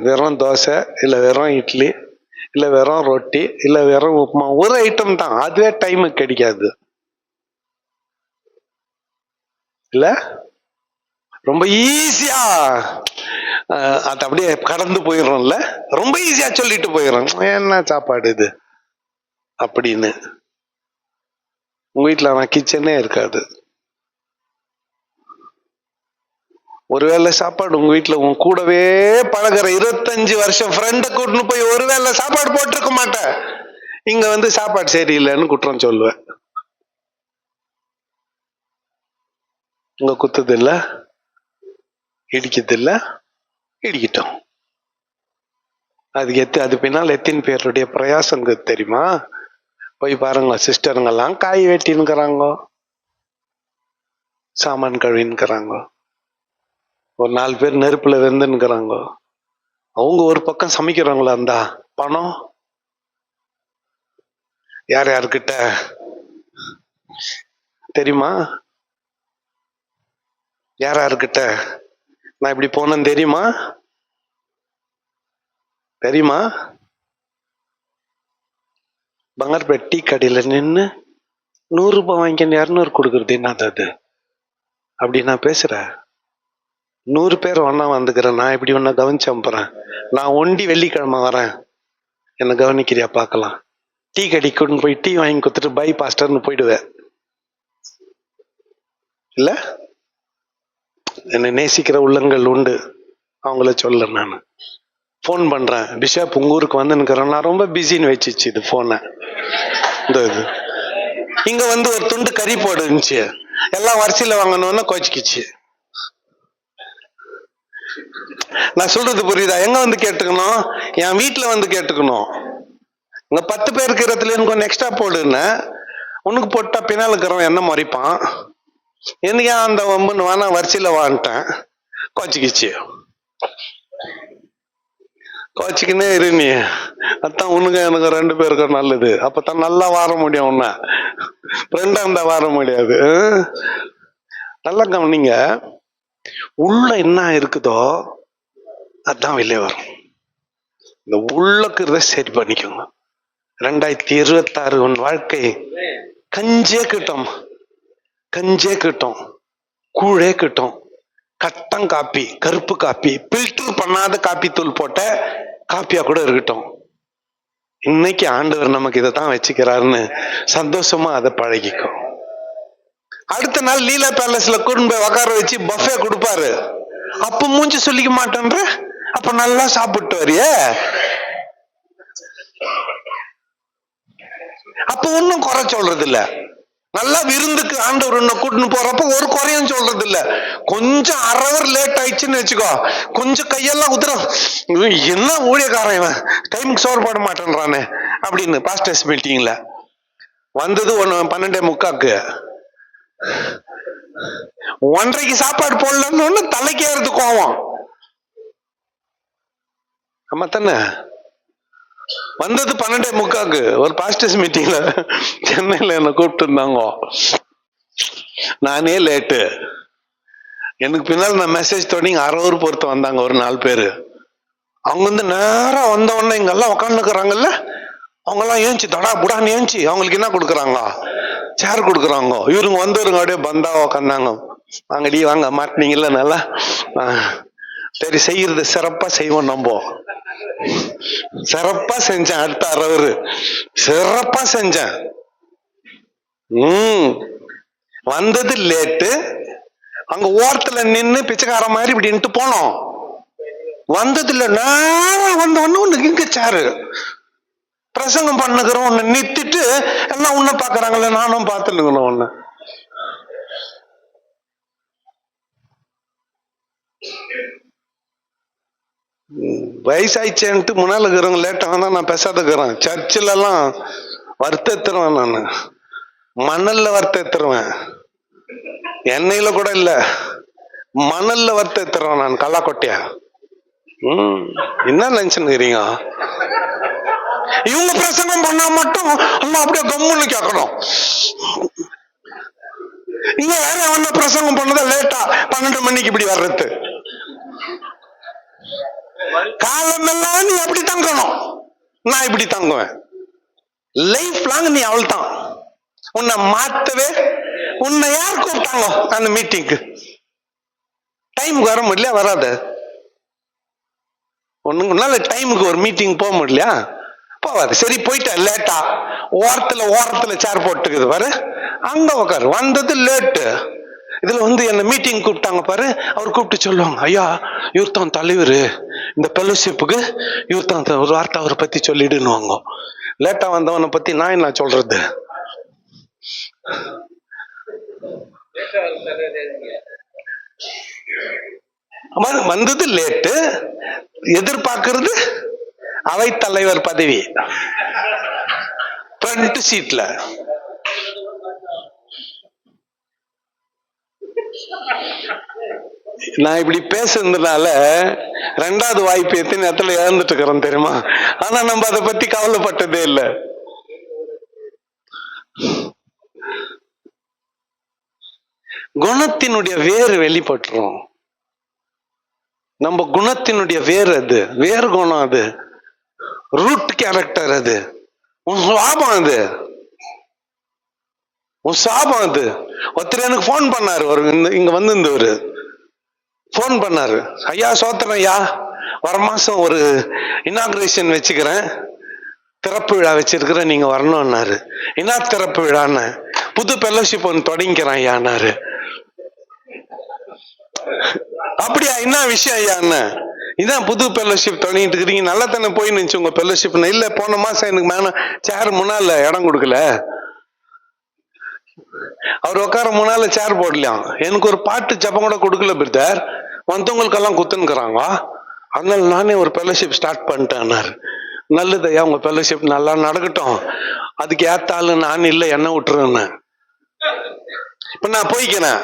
வெறும் தோசை, இல்ல வெறும் இட்லி, இல்ல வெறும் ரொட்டி, இல்ல வெறும் உப்புமா. ஒரு ஐட்டம் தான், அதுவே டைமுக்கு கிடைக்காது இல்ல. ரொம்ப ஈஸியா அது அப்படியே கடந்து போயிடுறோம்ல, ரொம்ப ஈஸியா சொல்லிட்டு போயிடுறோம், என்ன சாப்பாடு இது அப்படின்னு. உங்க வீட்டுல நான் கிச்சனே இருக்காது. ஒருவேளை சாப்பாடு உங்க வீட்டுல உன் கூடவே பழகிற 25 வருஷம் ஃப்ரெண்ட கூட்டின்னு போய் ஒருவேளை சாப்பாடு போட்டிருக்க மாட்டேன். இங்க வந்து சாப்பாடு சரியில்லைன்னு குற்றம் சொல்லுவேன். இங்க குத்துது இல்ல, இடிக்குது இல்ல, இடிக்கிட்டோம். அது பின்னால் எத்தனை பேருடைய பிரயாசங்க தெரியுமா? போய் பாருங்க, சிஸ்டருங்கெல்லாம் காய் வெட்டின்னுக்கிறாங்க, சாமான் கழுவின்னுக்கிறாங்க, ஒரு 4 பேர் நெருப்புல வெந்துன்னுக்கிறாங்க. அவங்க ஒரு பக்கம் சமைக்கிறவங்களா இருந்தா பணம் யார் யாருக்கிட்ட தெரியுமா? யார் யாருக்கிட்ட நான் இப்படி போனேன்னு தெரியுமா? தெரியுமா? பங்கார்பேட் டீ கடையில நின்று 100 ரூபாய் வாங்கிக்க 200 கொடுக்கறது என்னது அது? அப்படி நான் பேசுறேன். 100 பேர் ஒன்னா வந்துக்கிறேன், நான் இப்படி ஒன்ன கவனிச்சு அனுப்புறேன். நான் ஒண்டி வெள்ளிக்கிழமை வரேன், என்ன கவனிக்கிறியா பார்க்கலாம். டீ கடைக்கு போய் டீ வாங்கி கொடுத்துட்டு பை பாஸ்டர்னு போயிடுவேன் இல்ல. என்னை நேசிக்கிற உள்ளங்கள் உண்டு, அவங்கள சொல்ல நான் போன் பண்றேன், பிஷப் உங்க ஊருக்கு வந்து நிக்கிறேன், நான் ரொம்ப பிஸின்னு வச்சிச்சு இது போன. இது இங்க வந்து ஒரு துண்டு கறி போடுச்சு, எல்லாம் வரிசையில வாங்கணும்னு கோச்சிக்கிச்சு. நான் சொல்றது புரியுதா? எங்க வந்து கேட்டுக்கணும்? என் வீட்டுல வந்து கேட்டுக்கணும். இங்க 10 பேருக்கு இருக்கிறதுல எனக்கு ஒன்று எக்ஸ்ட்ரா போடுன்னு, உனக்கு போட்டா பின்னால் இருக்கிறவன் என்ன முறைப்பான், எனக்கு அந்த வம்புன்னு வேணா வரிசையில வான்ட்டேன், கோச்சிக்கிச்சு. கோச்சிக்கினே இரு நீ, அதான் உனக்கு எனக்கு 2 பேருக்கு நல்லது, அப்பதான் நல்லா வார முடியும், உன்ன ஃப்ரெண்டா இருந்தா வார முடியாது. நல்லா கவனிங்க, உள்ள என்ன இருக்குதோ அதான் வெளியே வரும். இந்த உள்ளுக்குறத சரி பண்ணிக்கோங்க. 2026 உன் வாழ்க்கை கஞ்சே கிட்டும், கஞ்சே கிட்டும், கூழே கிட்டும், கட்டம் காப்பி, கருப்பு காப்பி, பில்டர் பண்ணாத காப்பி தூள் போட்ட காப்பியா கூட இருக்கட்டும். இன்னைக்கு ஆண்டவர் நமக்கு இதை தான் வச்சுக்கிறாருன்னு சந்தோஷமா அதை பழகிக்கும். அடுத்த நாள் லீலா பேலஸ்ல கூட்டிட்டு போய் உட்கார வச்சு பஃபே கொடுப்பாரு, அப்ப மூஞ்சி சொல்லிக்க மாட்டேன்ற, அப்ப நல்லா சாப்பிட்டு வரிய, அப்ப ஒன்னும் குறை சொல்றது இல்ல. நல்லா விருந்துக்கு ஆண்டவர் ஒண்ணு கூட்டின்னு போறப்ப ஒரு குறையும் சொல்றது இல்ல. கொஞ்சம் 1/2 hour லேட் ஆயிடுச்சுன்னு வச்சுக்கோ, கொஞ்சம் கையெல்லாம் உதிரும், என்ன ஊழியக்காரன் இவன் டைமுக்கு சோறு போட மாட்டேன்றானே அப்படின்னு. பாஸ்டர்ஸ் மீட்டிங்ல வந்தது 12:45, 1:30க்கு சாப்பாடு போடலன்னு தலைக்கேறது கோவம். ஆமா தானே? வந்தது 12:45 ஒரு பாஸ்டர்ஸ் மீட்டிங்ல சென்னையில என்ன கூப்பிட்டு இருந்தாங்க. நானே லேட்டு, எனக்கு பின்னால் நான் மெசேஜ் தொடங்கி 1/2 hour பொறுத்து வந்தாங்க ஒரு 4 பேரு. அவங்க வந்து நேரா வந்த உடனே இங்க எல்லாம் உட்காந்துக்கிறாங்கல்ல, அவங்க எல்லாம் ஏஞ்சி தடா புடான்னு ஏஞ்சி அவங்களுக்கு என்ன கொடுக்குறாங்க, சேர் கொடுக்குறாங்க. இவருங்க வந்தவருங்க அப்படியே பந்தா உக்காந்தாங்க. வாங்கடி வாங்க, மாட்டினீங்கல்ல நல்லா, சரி செய்யறது சிறப்பா செய்வோம், நம்ம சிறப்பா செஞ்சேன். அடுத்த 1/2 hour சிறப்பா செஞ்சேன். வந்தது லேட்டு, அங்க ஓரத்துல நின்னு பிச்சைக்கார மாதிரி இப்படின்ட்டு போனோம். வந்தது இல்ல, நேரம் வந்த ஒண்ணு இங்க சேரு பிரசங்கம் பண்ணுகிறோம், ஒண்ணு நிறுத்திட்டு எல்லாம் உன்ன பாக்குறாங்கல்ல, நானும் பார்த்துருக்கணும். ஒண்ணு வயசாயிச்சேன்ட்டு முன்னால இருக்கிறவங்க லேட்டா வந்தா நான் பேசாத இருக்கிறேன். சர்ச்சில் எல்லாம் வறுத்தெத்துருவேன் நானு, மணல்ல வறுத்தெத்துருவேன், எண்ணெயில கூட இல்ல, மணல்ல வறுத்தெத்துருவேன் நான் கல்லாக்கொட்டையா. என்ன நினைச்சுக்கிறீங்க? இவங்க பிரசங்கம் பண்ணா மட்டும் எல்லாம் அப்படியே கம்முன்னு கேட்கணும். இங்க வேற அவன பிரசங்கம் பண்ணத லேட்டா 12 மணிக்கு இப்படி வர்றது. காலமெல்லாம் நீ அப்படி தங்கணும், நான் இப்படி தங்குவேன். லைஃப் லாங் நீ அவள் தான். உன்னை மாத்தவே உன்னை யார் கூப்பிட்டாங்க அந்த மீட்டிங்க்கு? டைமுக்கு வர முடியல, வராது. ஒண்ணுனால டைமுக்கு ஒரு மீட்டிங் போக முடியலையா? போவாது. சரி போயிட்ட லேட்டா, ஓரத்துல சேர் போட்டுக்குது பாரு, அங்க உட்காரு. வந்தது லேட்டு. இதுல என்ன மீட்டிங் கூப்பிட்டாங்க பாரு, அவர் கூப்பிட்டு சொல்லுவாங்க, ஐயா இவர் தான் தலைவர் இந்த ஃபெலோஷிப்புக்கு, இவர் தான் ஒரு வார்த்தை அவரை பத்தி சொல்லிடுன்னு. லேட்டா வந்தவனை பத்தி நான் என்ன சொல்றது? வந்தது லேட்டு, எதிர்பார்க்கிறது அவை தலைவர் பதவி ஃப்ரண்ட் சீட்ல. நான் இப்படி பேசுறதுனால 2வது வாய்ப்பு எத்தனை இடத்துல இழந்துட்டு இருக்கிறோம் தெரியுமா? ஆனா நம்ம அதை பத்தி கவலைப்பட்டதே இல்லை. குணத்தினுடைய வேறு வெளிப்பட்டுரும். நம்ம குணத்தினுடைய வேறு, அது வேறு குணம், அது ரூட் கேரக்டர், அது உன் சாபம், அது உன் சாபம். அது ஒருத்தர் எனக்கு போன் பண்ணாரு, ஒரு இங்க இருந்தவர் போன் பண்ணாரு, ஐயா சோத்திரம் ஐயா, வர மாசம் ஒரு இனாகிரேஷன் வச்சுக்கிறேன், திறப்பு விழா வச்சிருக்கிறேன், நீங்க வரணும்னாரு. என்ன திறப்பு விழான்னு? புது ஃபெலோஷிப் ஒன்று தொடங்கிக்கிறேன் ஐயான்னாரு. அப்படியா, என்ன விஷயம் ஐயா? என்ன இதான் புது ஃபெலோஷிப் தொடங்கிட்டு இருக்கிறீங்க, நல்லா தானே போய் நினைச்சு உங்க ஃபெலோஷிப்? இல்ல, போன மாசம் எனக்கு மேல சேர் முன்னால இடம் கொடுக்கல, அவர் உட்கார முன்னால சேர் போடலாம், எனக்கு ஒரு பாட்டு ஜபம் கூட கொடுக்கல பிரதர், வந்தவங்களுக்கெல்லாம் குத்துனுக்குறாங்க, அதனால நானே ஒரு ஃபெலோஷிப் ஸ்டார்ட் பண்ணிட்டேன்னாரு. நல்லது ஐயா, உங்க ஃபெலோஷிப் நல்லா நடக்கட்டும், அதுக்கு ஏத்தாலும் நான் இல்லை, என்ன விட்டுருன்னு. இப்ப நான் போய்க்கிறேன்,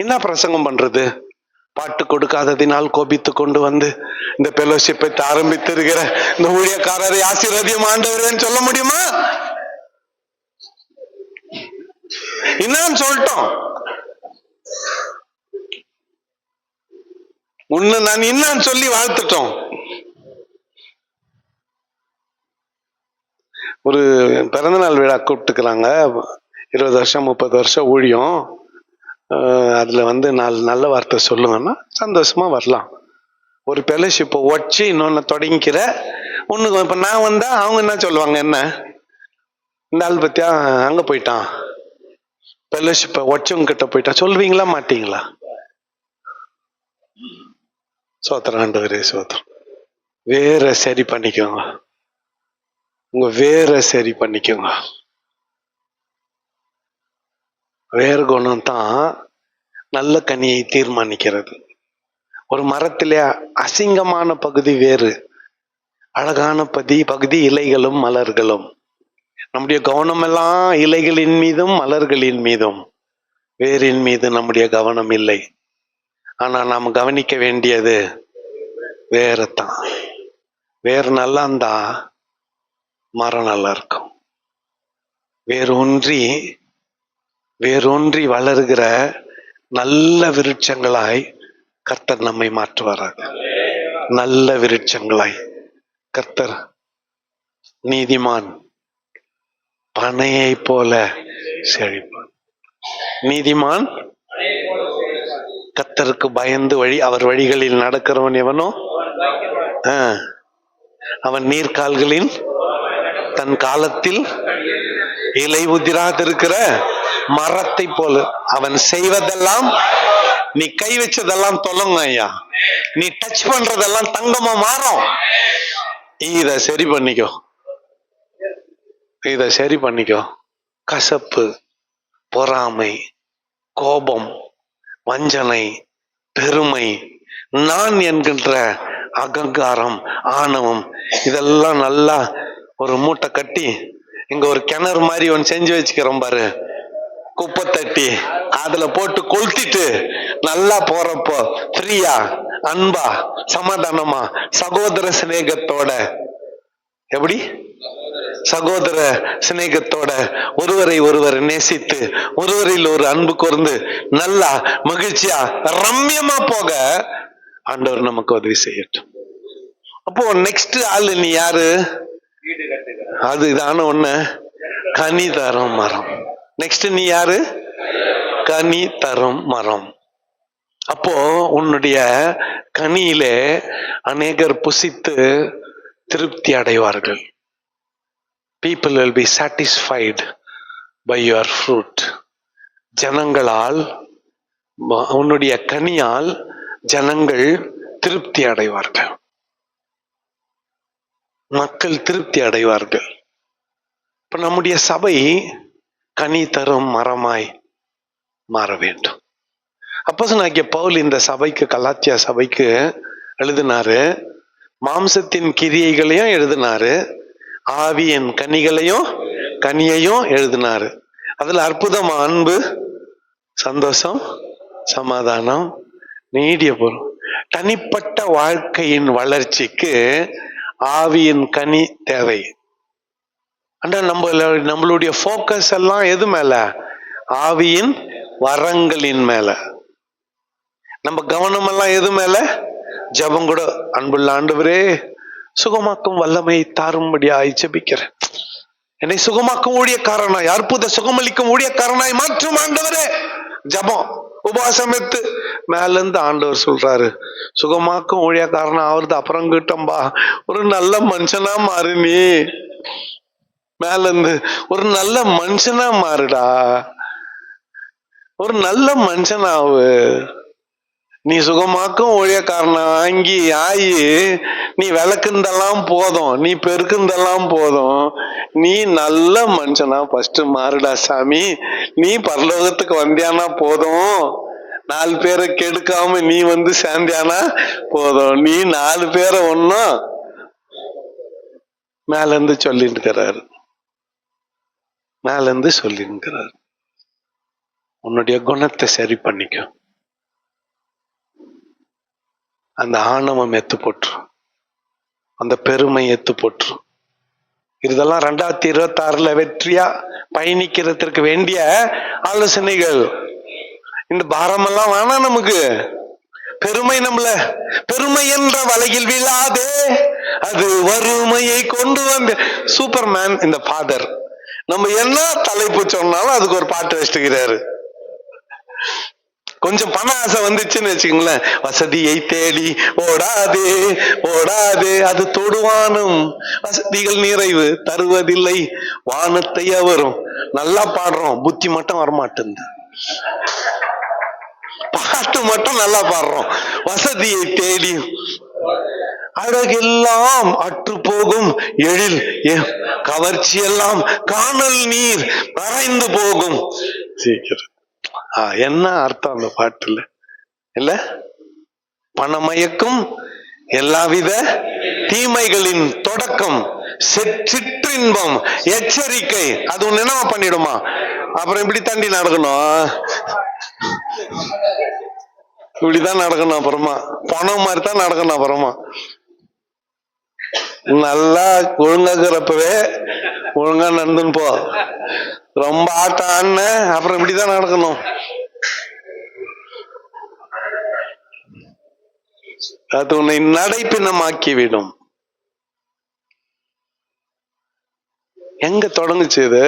என்ன பிரசங்கம் பண்றது? பாட்டு கொடுக்காததினால் கோபித்து கொண்டு வந்து இந்த ஃபெலோஷிப்பை ஆரம்பித்து இருக்கிற இந்த ஊழியக்காரரை ஆசீர்வாதம் ஆண்டவரேன்னு சொல்ல முடியுமா? என்னன்னு சொல்லிட்டோம். உன்னை நான் என்னன்னு சொல்லி வாழ்த்துட்டோம். ஒரு பிறந்தநாள் விழா கூப்பிட்டுக்கிறாங்க, 20 வருஷம் 30 வருஷம் ஊழியம், அதுல 4 நல்ல வார்த்தை சொல்லுங்கன்னா சந்தோஷமா வரலாம். ஒரு ஃபெலோஷிப்பை வச்சு இன்னொன்னு தொடங்கிக்கிற ஒண்ணு. இப்ப நான் வந்தா அவங்க என்ன சொல்லுவாங்க? என்ன இந்த ஆள் பத்தியா அங்க போயிட்டான், ஃபெலோஷிப்பை வச்சவங்க கிட்ட போயிட்டான் சொல்லுவீங்களா மாட்டீங்களா? சோத்திரம் ஆண்டவரே, சோத்திரம். வேற சரி பண்ணிக்கோங்க, உங்க வேற சரி பண்ணிக்கோங்க. வேறு குணம் தான் நல்ல கனியை தீர்மானிக்கிறது. ஒரு மரத்திலே அசிங்கமான பகுதி வேறு, அழகான பகுதி இலைகளும் மலர்களும். நம்முடைய கவனம் எல்லாம் இலைகளின் மீதும் மலர்களின் மீதும், வேரின் மீது நம்முடைய கவனம் இல்லை. ஆனா நாம் கவனிக்க வேண்டியது வேறத்தான். வேறு நல்லா இருந்தா மரம் நல்லா இருக்கும். வேரூன்றி வளர்கிற நல்ல விருட்சங்களாய் கர்த்தர் நம்மை மாற்றுவாராக. நல்ல விருட்சங்களாய் கர்த்தர். நீதிமான் பனையை போல செழிப்பான். நீதிமான் கர்த்தருக்கு பயந்து அவர் வழிகளில் நடக்கிறவன் எவனோ அவன் நீர்க்கால்களின் தன் காலத்தில் இலை உதிராதிருக்கிற மரத்தை போல. அவன் செய்வதெல்லாம், நீ கை வச்சதெல்லாம் தொல்லுங்க ஐயா, நீ டச் பண்றதெல்லாம் தங்கமா மாறும். இத சரி பண்ணிக்கோ. கசப்பு, பொறாமை, கோபம், வஞ்சனை, பெருமை, நான் என்கின்ற அகங்காரம், ஆணவம், இதெல்லாம் நல்லா ஒரு மூட்டை கட்டி இங்க ஒரு கிணறு மாதிரி ஒன்னு செஞ்சு வச்சுக்கிறோம் பாரு, குப்பை தட்டி அதுல போட்டு கொளுத்திட்டு நல்லா போறப்போ ஃப்ரீயா, அன்பா, சமாதானமா, சகோதர சிநேகத்தோட, எப்படி சகோதர சிநேகத்தோட ஒருவரை ஒருவர் நேசித்து ஒருவரில் ஒரு அன்பு கூர்ந்து நல்லா மகிழ்ச்சியா ரம்யமா போக ஆண்டவர் நமக்கு உதவி செய்யட்டும். அப்போ நெக்ஸ்ட் ஆளு நீ யாரு? அது இதான ஒண்ணு, கனி தரும் மரம். நெக்ஸ்ட் நீ யாரு? கனி தரும் மரம். அப்போ உன்னுடைய கனியிலே அநேகர் புசித்து திருப்தி அடைவார்கள். People will be satisfied by your fruit. ஜனங்களால், உன்னுடைய கனியால் ஜனங்கள் திருப்தி அடைவார்கள், மக்கள் திருப்தி அடைவார்கள். இப்ப நம்முடைய சபை கனி தரும் மரமாய் மாற வேண்டும். அப்போஸ்தலனாகிய பவுல் இந்த சபைக்கு, கலாத்தியா சபைக்கு எழுதினாரு. மாம்சத்தின் கிரியைகளையும் எழுதினாரு, ஆவியின் கனியையும் எழுதினாரு. அதுல அற்புதமா அன்பு, சந்தோஷம், சமாதானம், நீடிய பொருள். தனிப்பட்ட வாழ்க்கையின் வளர்ச்சிக்கு ஆவியின் கனி தேவை. ஆனா நம்மளுடைய போக்கஸ் எல்லாம் எது மேல? ஆவியின் வரங்களின் மேல. நம்ம கவனம் எல்லாம் எது மேல? ஜெபம் கூட, அன்புள்ள ஆண்டவரே சுகமாக்கும் வல்லமை தாரும்படியாய் ஜெபிக்கிறேன், என்னை சுகமாக்கும் ஊழியக்காரனாய், அற்புத சுகமளிக்கும் ஊழியக்காரனாய் மாற்றும் ஆண்டவரே. ஜெபம், உபவாசம் எடுத்து மேல இருந்து ஆண்டவர் சொல்றாரு, சுகமாக்கும் ஊழியக்காரனா ஆவறது அப்புறம் கிட்டம்பா, ஒரு நல்ல மனுஷனா மாறு, நீ மேல இருந்து ஒரு நல்ல மனுஷனா மாறுடா, ஒரு நல்ல மனுஷனாவு. நீ சுகமாக்கும் ஊழியக்காரனா ஆகி நீ விளக்குந்தெல்லாம் போதும், நீ பெருக்குந்தெல்லாம் போதும், நீ நல்ல மனுஷனா ஃபர்ஸ்ட் மாறுடா சாமி. நீ பரலோகத்துக்கு வந்தியானா போதும், 4 பேரை கெடுக்காம நீ வந்து சேர்ந்தியானா போதும், நீ 4 பேரை ஒன்னும் மேல இருந்து சொல்லிட்டு இருக்கிறாரு, மேல இருந்து சொல்லிருக்கிறார். உன்னுடைய குணத்தை சரி பண்ணிக்க, அந்த ஆணவம் எத்து போட்டுரும், அந்த பெருமை எத்து போட்டுரும். இதெல்லாம் 2026 வெற்றியா பயணிக்கிறதுக்கு வேண்டிய ஆலோசனைகள். இந்த பாரமெல்லாம் வேணாம் நமக்கு. பெருமை பெருமை என்ற வலையில் விழாதே, அது வறுமையை கொண்டு வந்து. சூப்பர்மேன் இந்த ஃபாதர், நம்ம என்ன தலைப்பு சொன்னாலும் அதுக்கு ஒரு பாட்டு வச்சுக்கிறாரு. கொஞ்சம் பண ஆசை வந்துச்சுன்னு வச்சுக்கோங்களேன், வசதியை தேடி ஓடாதே ஓடாதே, அது தொடுவானும் வசதிகள் நிறைவு தருவதில்லை, வானத்தை அவரும். நல்லா பாடுறோம், புத்தி மட்டும் வரமாட்டேங்குது. பாட்டு மட்டும் நல்லா பாடுறோம், வசதியை தேடி அழகெல்லாம் அற்று போகும், எழில் கவர்ச்சி எல்லாம் காணல் நீர் மறைந்து போகும். சீக்கிரம் என்ன அர்த்தம் அந்த பாட்டுல? இல்ல, பணமயக்கும் எல்லாவித தீமைகளின் தொடக்கம், சிற்றின்பம், எச்சரிக்கை. அது ஒண்ணு என்ன பண்ணிடுமா? அப்புறம் இப்படி தாண்டி நடக்கணும், இப்படிதான் நடக்கணும். அப்புறமா பணம் மாதிரி தான் நடக்கணும். அப்புறமா நல்லா ஒழுங்காக்குறப்பவே ஒழுங்கா நடந்துன்னு போ, ரொம்ப ஆட்டம் ஆன அப்புறம் இப்படிதான் நடக்கணும். அது உன்னை நடைப்பிணமாக்கி விடும். எங்க தொடங்குச்சு இது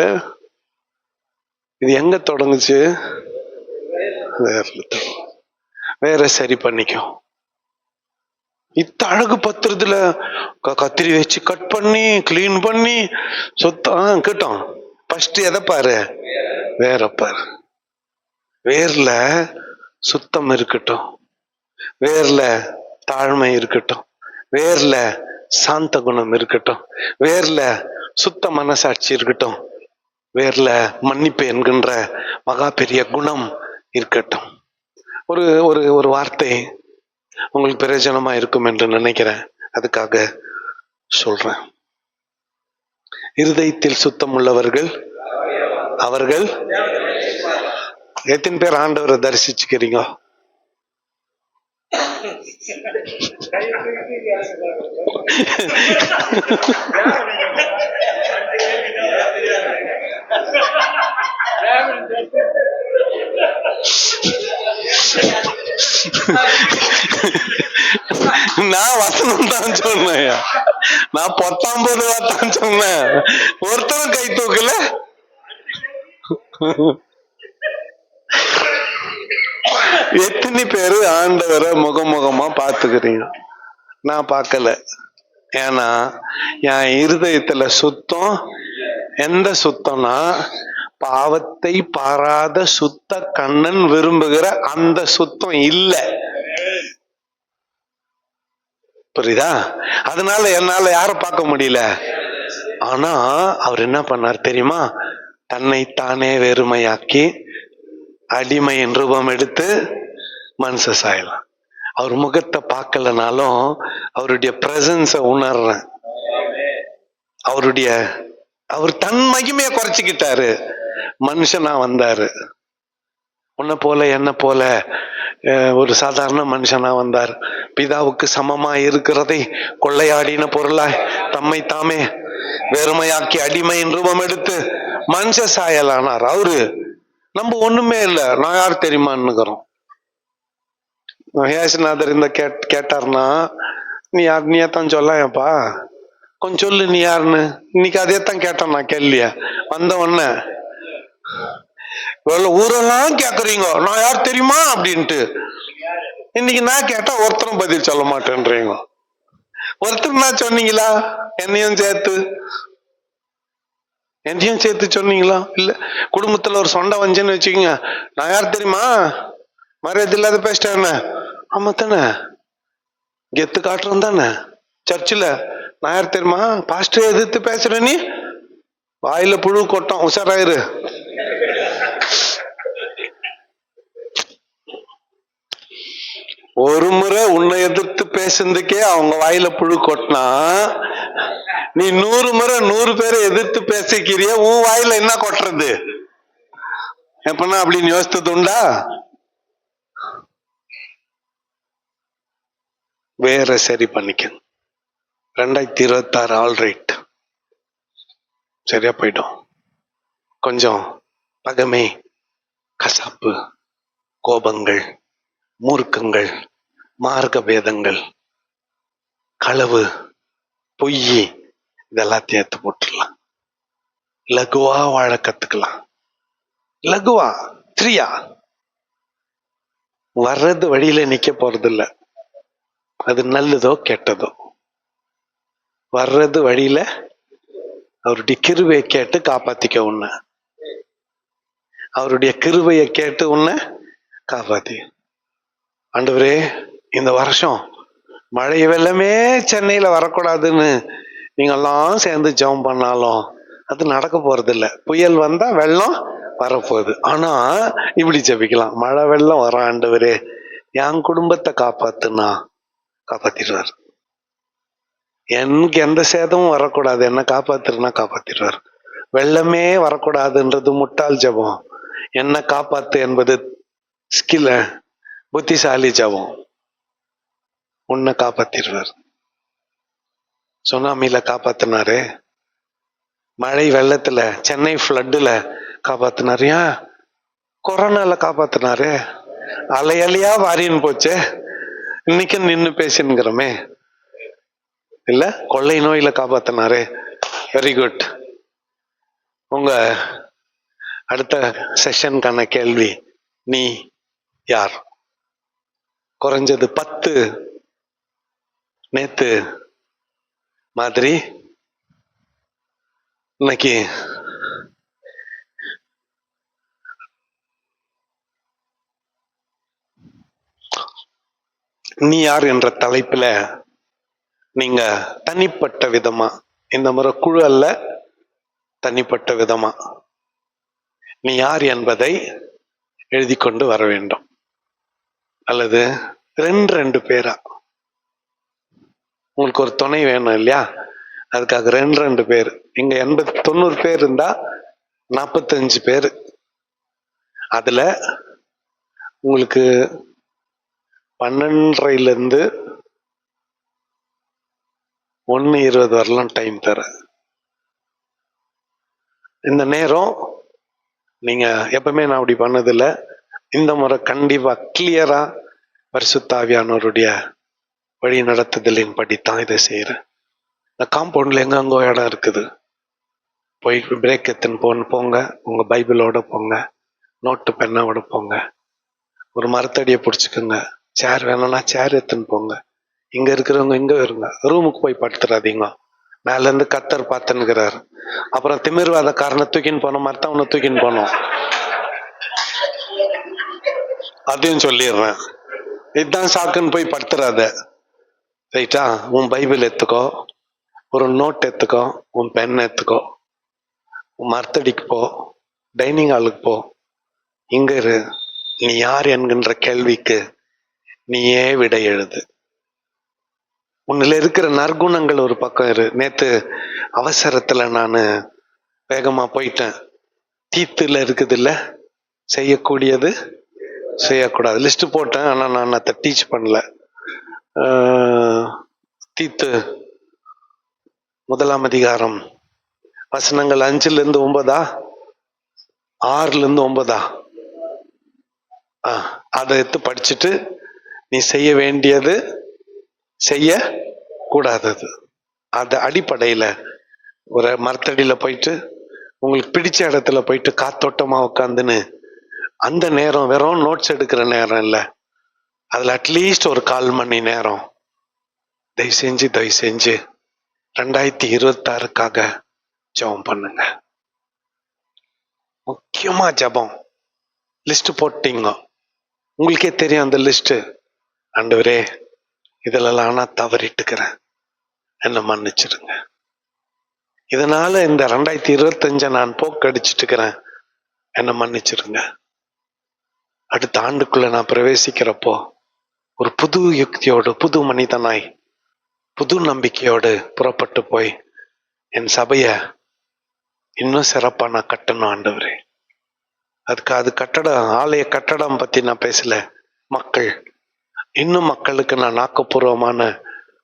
எங்க தொடங்குச்சு? வேற சரி பண்ணிக்கும். இத்த அழகு பத்திரத்துல கத்திரி வச்சு கட் பண்ணி கிளீன் பண்ணி சுத்தம் கேட்டோம். ஃபர்ஸ்ட் எதை பாரு? வேற பாரு. வேர்ல சுத்தம் இருக்கட்டும், வேர்ல தாழ்மை இருக்கட்டும், வேர்ல சாந்த குணம் இருக்கட்டும், வேர்ல சுத்த மனசாட்சி இருக்கட்டும், வேர்ல மன்னிப்பு என்கின்ற மகா பெரிய குணம் இருக்கட்டும். ஒரு ஒரு ஒரு வார்த்தை உங்களுக்கு பிரயோஜனமா இருக்கும் என்று நினைக்கிறேன், அதுக்காக சொல்றேன். இருதயத்தில் சுத்தம் உள்ளவர்கள் அவர்கள். எத்தனை பேர் ஆண்டவரை தரிசிச்சுக்கிறீங்க? நான் வசனம் தான் சொன்னேன், நான் 19 தான் சொன்னேன். ஒருத்தரும் கை தூக்கல. எத்தனை பேரு ஆண்டவரை முகமுகமா பாத்துக்கிறீங்க? நான் பார்க்கல. ஏன்னா என் இருதயத்துல சுத்தம். எந்த சுத்தம்னா பாவத்தை பாராத சுத்த கண்ணன் விரும்புகிற அந்த சுத்தம் இல்ல. புரியுதா? அதனால என்னால யார பார்க்க முடியல. ஆனா அவர் என்ன பண்ணார் தெரியுமா? தன்னைத்தானே வெறுமையாக்கி அடிமையின் ரூபம் எடுத்து மனுஷ சாயலாம். அவர் முகத்தை பார்க்கலனாலும் அவருடைய பிரசன்ஸ உணர்றேன். அவர் தன் மகிமையை குறைச்சிக்கிட்டாரு, மனுஷனா வந்தாரு. உன்னை போல என்ன போல ஒரு சாதாரண மனுஷனா வந்தார். பிதாவுக்கு சமமா இருக்கிறதை கொள்ளையாடின பொருளாய் தம்மை தாமே வெறுமையாக்கி அடிமையின் ரூபம் எடுத்து மனுஷ சாயலானார். அவரு நம்ம ஒண்ணுமே இல்லை, நான் யார் தெரியுமான்னுக்கிறோம். மகேஷ்நாதர் இந்த கேட்டார்னா நீ யார், நீ ஏத்தான் சொல்லாப்பா, கொஞ்சம் சொல்லு நீ யாருன்னு. இன்னைக்கு அதையத்தான் கேட்டேன் நான் கேள்வியா வந்த உடனே. ஊரெல்லாம் கேக்குறீங்க நான் யார் தெரியுமா அப்படின்ட்டு. இன்னைக்கு நான் கேட்டா ஒருத்தரும் பதில் சொல்ல மாட்டேன்றீங்க. ஒருத்தர் நான் சொன்னீங்களா? என்னையும் சேர்த்து சொன்னீங்களா? இல்ல. குடும்பத்துல ஒரு சொண்டை வஞ்சன்னு வச்சுக்கோங்க, நான் யார் தெரியுமா, மரியாதை இல்லாத பேசிட்டேன். ஆமா தானே, கெத்து காட்டுறோம் தானே. சர்ச்சில் நான் யார் தெரியுமா, பாஸ்டர் எதிர்த்து பேசுற, நீ வாயில புழு கொட்டம், உஷாராயிரு. ஒரு முறை உன்னை எதிர்த்து பேசுறதுக்கே அவங்க வாயில புழு கொட்டினா, நீ 100 முறை 100 பேரை எதிர்த்து பேசிக்கிறிய, உன் வாயில என்ன கொட்டுறது? எப்பனா அப்படின்னு யோசித்தது உண்டா? வேற சரி பண்ணிக்க. 2026 ஆல்ரைட் சரியா போயிடும். கொஞ்சம் பகமை, கசாப்பு, கோபங்கள், மூர்க்கங்கள், மார்க்க பேதங்கள், களவு, பொய், இதெல்லாத்தையும் எடுத்து போட்டுடலாம். லகுவா வாழ கத்துக்கலாம். லகுவா, ஃப்ரீயா. வர்றது வழியில நிக்க போறது இல்ல, அது நல்லதோ கெட்டதோ. வர்றது வழியில அவருடைய கிருபையை கேட்டு காப்பாத்திக்க உன்னை, அவருடைய கிருபையை கேட்டு உன்னை காப்பாத்தி. ஆண்டவரே, இந்த வருஷம் மழை வெள்ளமே சென்னையில வரக்கூடாதுன்னு நீங்கெல்லாம் சேர்ந்து ஜெபம் பண்ணாலும் அது நடக்க போறது இல்லை. புயல் வந்தா வெள்ளம் வரப்போகுது. ஆனா இப்படி ஜெபிக்கலாம், மழை வெள்ளம் வர ஆண்டவரே என் குடும்பத்தை காப்பாத்துனா காப்பாத்திடுவார். எனக்கு எந்த சேதமும் வரக்கூடாது, என்ன காப்பாத்துறனா காப்பாத்திடுவார். வெள்ளமே வரக்கூடாதுன்றது முட்டாள் ஜபம், என்ன காப்பாத்து என்பது ஸ்கில், புத்திசாலி ஜபம். உன்னை காப்பாத்திடுவார். சுனாமில காப்பாத்தினாரு, மழை வெள்ளத்துல, சென்னை ஃப்ளட்டுல காப்பாத்தினாரு, ஏன் கொரோனால காப்பாத்தினாரு, அலையலையா வாரின்னு போச்சு, இன்னைக்கு நின்னு பேசினுங்கிறோமே இல்ல, கொள்ளை நோயில காப்பாத்தினாரு. Very good. உங்க அடுத்த செஷனுக்கான கேள்வி, நீ யார்? குறைஞ்சது 10 நேத்து மாதிரி இன்னைக்கு நீ யார் என்ற தலைப்புல நீங்க தனிப்பட்ட விதமா, இந்த முறை குழு அல்ல, தனிப்பட்ட விதமா நீ யார் என்பதை எழுதி கொண்டு வர வேண்டும். அல்லது 2 பேரா, உங்களுக்கு ஒரு துணை வேணும் இல்லையா, அதுக்காக 2 பேர் இங்க 90 பேர் இருந்தா 45 பேர். அதுல உங்களுக்கு 12:30 1:20 வரலாம் டைம் தரேன். இந்த நேரம் நீங்க எப்பவுமே நான் அப்படி பண்ணதில்ல, இந்த முறை கண்டிப்பா கிளியரா பரிசுத்த ஆவியானவருடைய வழி நடத்துதலின் படித்தான் இதை செய்யறேன். இந்த காம்பவுண்ட்ல எங்கெங்கோ இடம் இருக்குது, போய் பிரேக் எடுத்துன்னு போங்க, உங்க பைபிளோட போங்க, நோட்டு பெண்ணோட போங்க, ஒரு மரத்தடியை பிடிச்சிக்குங்க, சேர் வேணும்னா சேர் எடுத்துன்னு போங்க, இங்க இருக்கிறவங்க இங்க இருங்க, ரூமுக்கு போய் படுத்துறாதீங்க, மேல இருந்து கத்தர் பார்த்துன்னுக்கிறாரு. அப்புறம் திமிர்வாத காரனை தூக்கின்னு போனோம், மரத்தவனை தூக்கின்னு போனோம், அதையும் சொல்லிடுறேன். இதுதான் சாக்குன்னு போய் படுத்துறாத, ரைட்டா? உன் பைபிள் எடுத்துக்கோ, ஒரு நோட் எடுத்துக்கோ, உன் பென் எடுத்துக்கோ, உன் மரத்தடிக்கு போ, டைனிங் ஹாலுக்கு போ, இங்க இரு, நீ யார் என்கின்ற கேள்விக்கு நீயே விடை எழுது. உன்னில இருக்கிற நற்குணங்கள் ஒரு பக்கம் இரு. நேத்து அவசரத்துல நான் வேகமா போயிட்டேன். தீத்துல இருக்குது இல்ல, செய்யக்கூடியது செய்யக்கூடாது லிஸ்ட் போட்டேன், ஆனா நான் அதை டீச் பண்ணல. தீத்து 1 அதிகாரம் வசனங்கள் 5-9, 6-9, அதை எடுத்து படிச்சுட்டு நீ செய்ய வேண்டியது செய்ய கூடாதது, அது அடிப்படையில ஒரு மரத்தடியில போயிட்டு உங்களுக்கு பிடிச்ச இடத்துல போயிட்டு காத்தோட்டமா உட்காந்துன்னு, அந்த நேரம் வெறும் நோட்ஸ் எடுக்கிற நேரம் இல்லை, அதுல அட்லீஸ்ட் ஒரு 1/4 மணி நேரம் தயவு செஞ்சு 2026க்காக ஜெபம் பண்ணுங்க. முக்கியமா ஜெபம். லிஸ்ட் போட்டீங்க, உங்களுக்கே தெரியும் அந்த லிஸ்ட். ஆண்டவரே இதெல்லாம் நான் தவறிட்டுக்கிறேன், என்ன மன்னிச்சிருங்க, இதனால இந்த 2025 நான் போக்கடிச்சிட்டு இருக்கிறேன், என்ன மன்னிச்சிருங்க. அடுத்த ஆண்டுக்குள்ள நான் பிரவேசிக்கிறப்போ ஒரு புது யுக்தியோடு, புது மனிதனாய், புது நம்பிக்கையோடு புறப்பட்டு போய் என் சபைய இன்னும் சிறப்பா நான் கட்டணும் ஆண்டவரே. அது கட்டடம், ஆலய கட்டடம் பத்தி நான் பேசல, மக்கள், இன்னும் மக்களுக்கு நான் ஆக்கப்பூர்வமான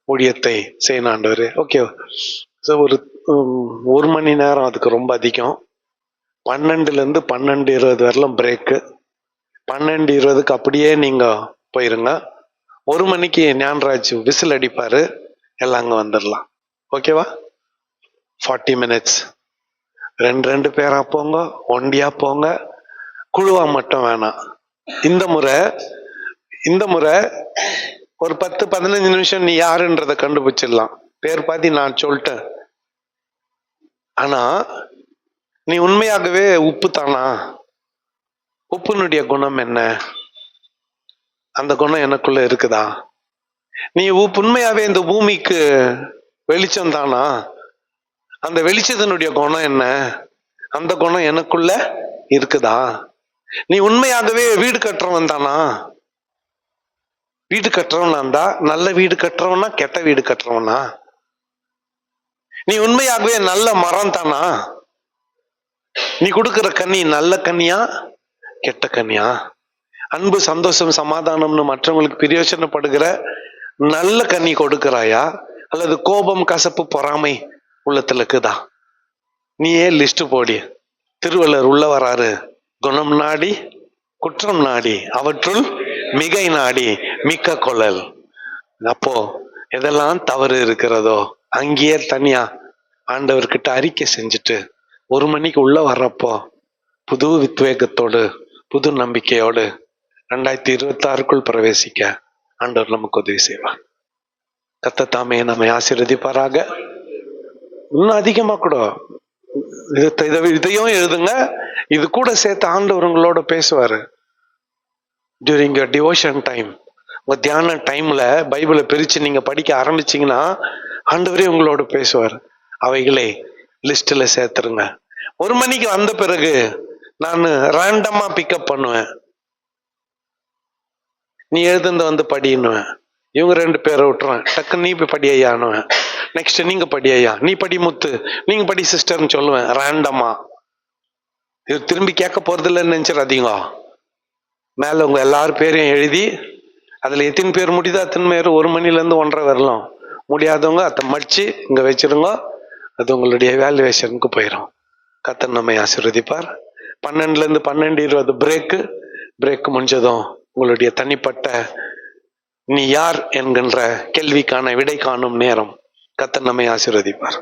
ஊழியத்தை செய்யணும் ஆண்டவரே. ஓகே, ஒரு மணி நேரம் அதுக்கு ரொம்ப அதிகம். 12 to 12:20 வரலாம் பிரேக்கு. 12:20க்கு அப்படியே நீங்க போயிருங்க. 1 மணிக்கு ஞானராஜ் விசில் அடிப்பாரு, எல்லாம் அங்க வந்துடலாம். ஓகேவா? 40 minutes. 2 பேரா போங்க, ஒண்டியா போங்க, குழுவா மட்டும் வேணாம். இந்த முறை ஒரு 10-15 நிமிஷம் நீ யாருன்றத கண்டுபிடிச்சிடலாம். பேர் பாதி நான் சொல்லிட்டேன். ஆனா நீ உண்மையாகவே உப்பு தானா? உப்புனுடைய குணம் என்ன? அந்த குணம் எனக்குள்ள இருக்குதா? நீ உண்மையாவே இந்த பூமிக்கு வெளிச்சம் தானா? அந்த வெளிச்சத்தினுடைய குணம் என்ன? அந்த குணம் எனக்குள்ள இருக்குதா? நீ உண்மையாகவே வீடு கட்டுறவன் தானா? வீடு கட்டுறவனா இருந்தா நல்ல வீடு கட்டுறவனா கெட்ட வீடு கட்டுறவனா? நீ உண்மையாகவே நல்ல மரம் தானா? நீ கொடுக்கிற கனி நல்ல கனியா கெட்ட கனியா? அன்பு, சந்தோஷம், சமாதானம்னு மற்றவங்களுக்கு பிரயோஜனப்படுகிற நல்ல கனி கொடுக்கிறாயா, அல்லது கோபம், கசப்பு, பொறாமை உள்ளத்துல இருக்குதா? நீயே லிஸ்ட் போடி. திருவள்ளுவர் உள்ள வராரு, குணம் நாடி குற்றம் நாடி அவற்றுள் மிகை நாடி மிக்க கொள்ளல். அப்போ எதெல்லாம் தவறு இருக்கிறதோ அங்கேயே தனியா ஆண்டவர்கிட்ட அறிக்கை செஞ்சுட்டு 1 மணிக்கு உள்ள வர்றப்போ புது உத்வேகத்தோடு, புது நம்பிக்கையோடு 2026க்குள் பிரவேசிக்க ஆண்டவர் நமக்கு உதவி செய்வார். கர்த்தர் தாமே நம்மை ஆசீர்வதிப்பாராக. இன்னும் அதிகமா கூட இதையும் எழுதுங்க, இது கூட சேர்த்து ஆண்டவர் உங்களோட பேசுவாரு. டியூரிங் யுவர் டிவோஷன் டைம், உங்க தியான டைம்ல பைபிளை பிரிச்சு நீங்க படிக்க ஆரம்பிச்சீங்கன்னா ஆண்டவரே உங்களோட பேசுவார். அவைகளை லிஸ்ட்ல சேர்த்துருங்க. 1 மணிக்கு வந்த பிறகு நான் ரேண்டமா பிக்கப் பண்ணுவேன். நீ எழுதுந்த வந்து படின்னுவேன். இவங்க 2 பேரை விட்டுருவேன், டக்கு நீ போய் படி ஐயானுவேன். நெக்ஸ்ட் நீங்க படி ஐயா, நீ படி முத்து, நீங்க படி சிஸ்டர்னு சொல்லுவேன் ரேண்டமா. இது திரும்பி கேட்க போறது இல்லைன்னு நினைச்சிடாதீங்க. மேல உங்க எல்லாரும் பேரையும் எழுதி அதுல எத்தனை பேர் முடியுதோ அத்தனை பேர் 1 மணிலேருந்து 1:30 வரலாம். முடியாதவங்க அதை மடிச்சு இங்க வச்சிருங்க. அது உங்களுடைய வேல்யூவேஷனுக்கு போயிடும். கர்த்தர் நம்மை ஆசீர்வதிப்பார். 12 to 12:20 பிரேக் முடிஞ்சதும் உங்களுடைய தனிப்பட்ட நீ யார் என்கின்ற கேள்விக்கான விடை காணும் நேரம். கர்த்தர் நம்மை ஆசீர்வதிப்பார்.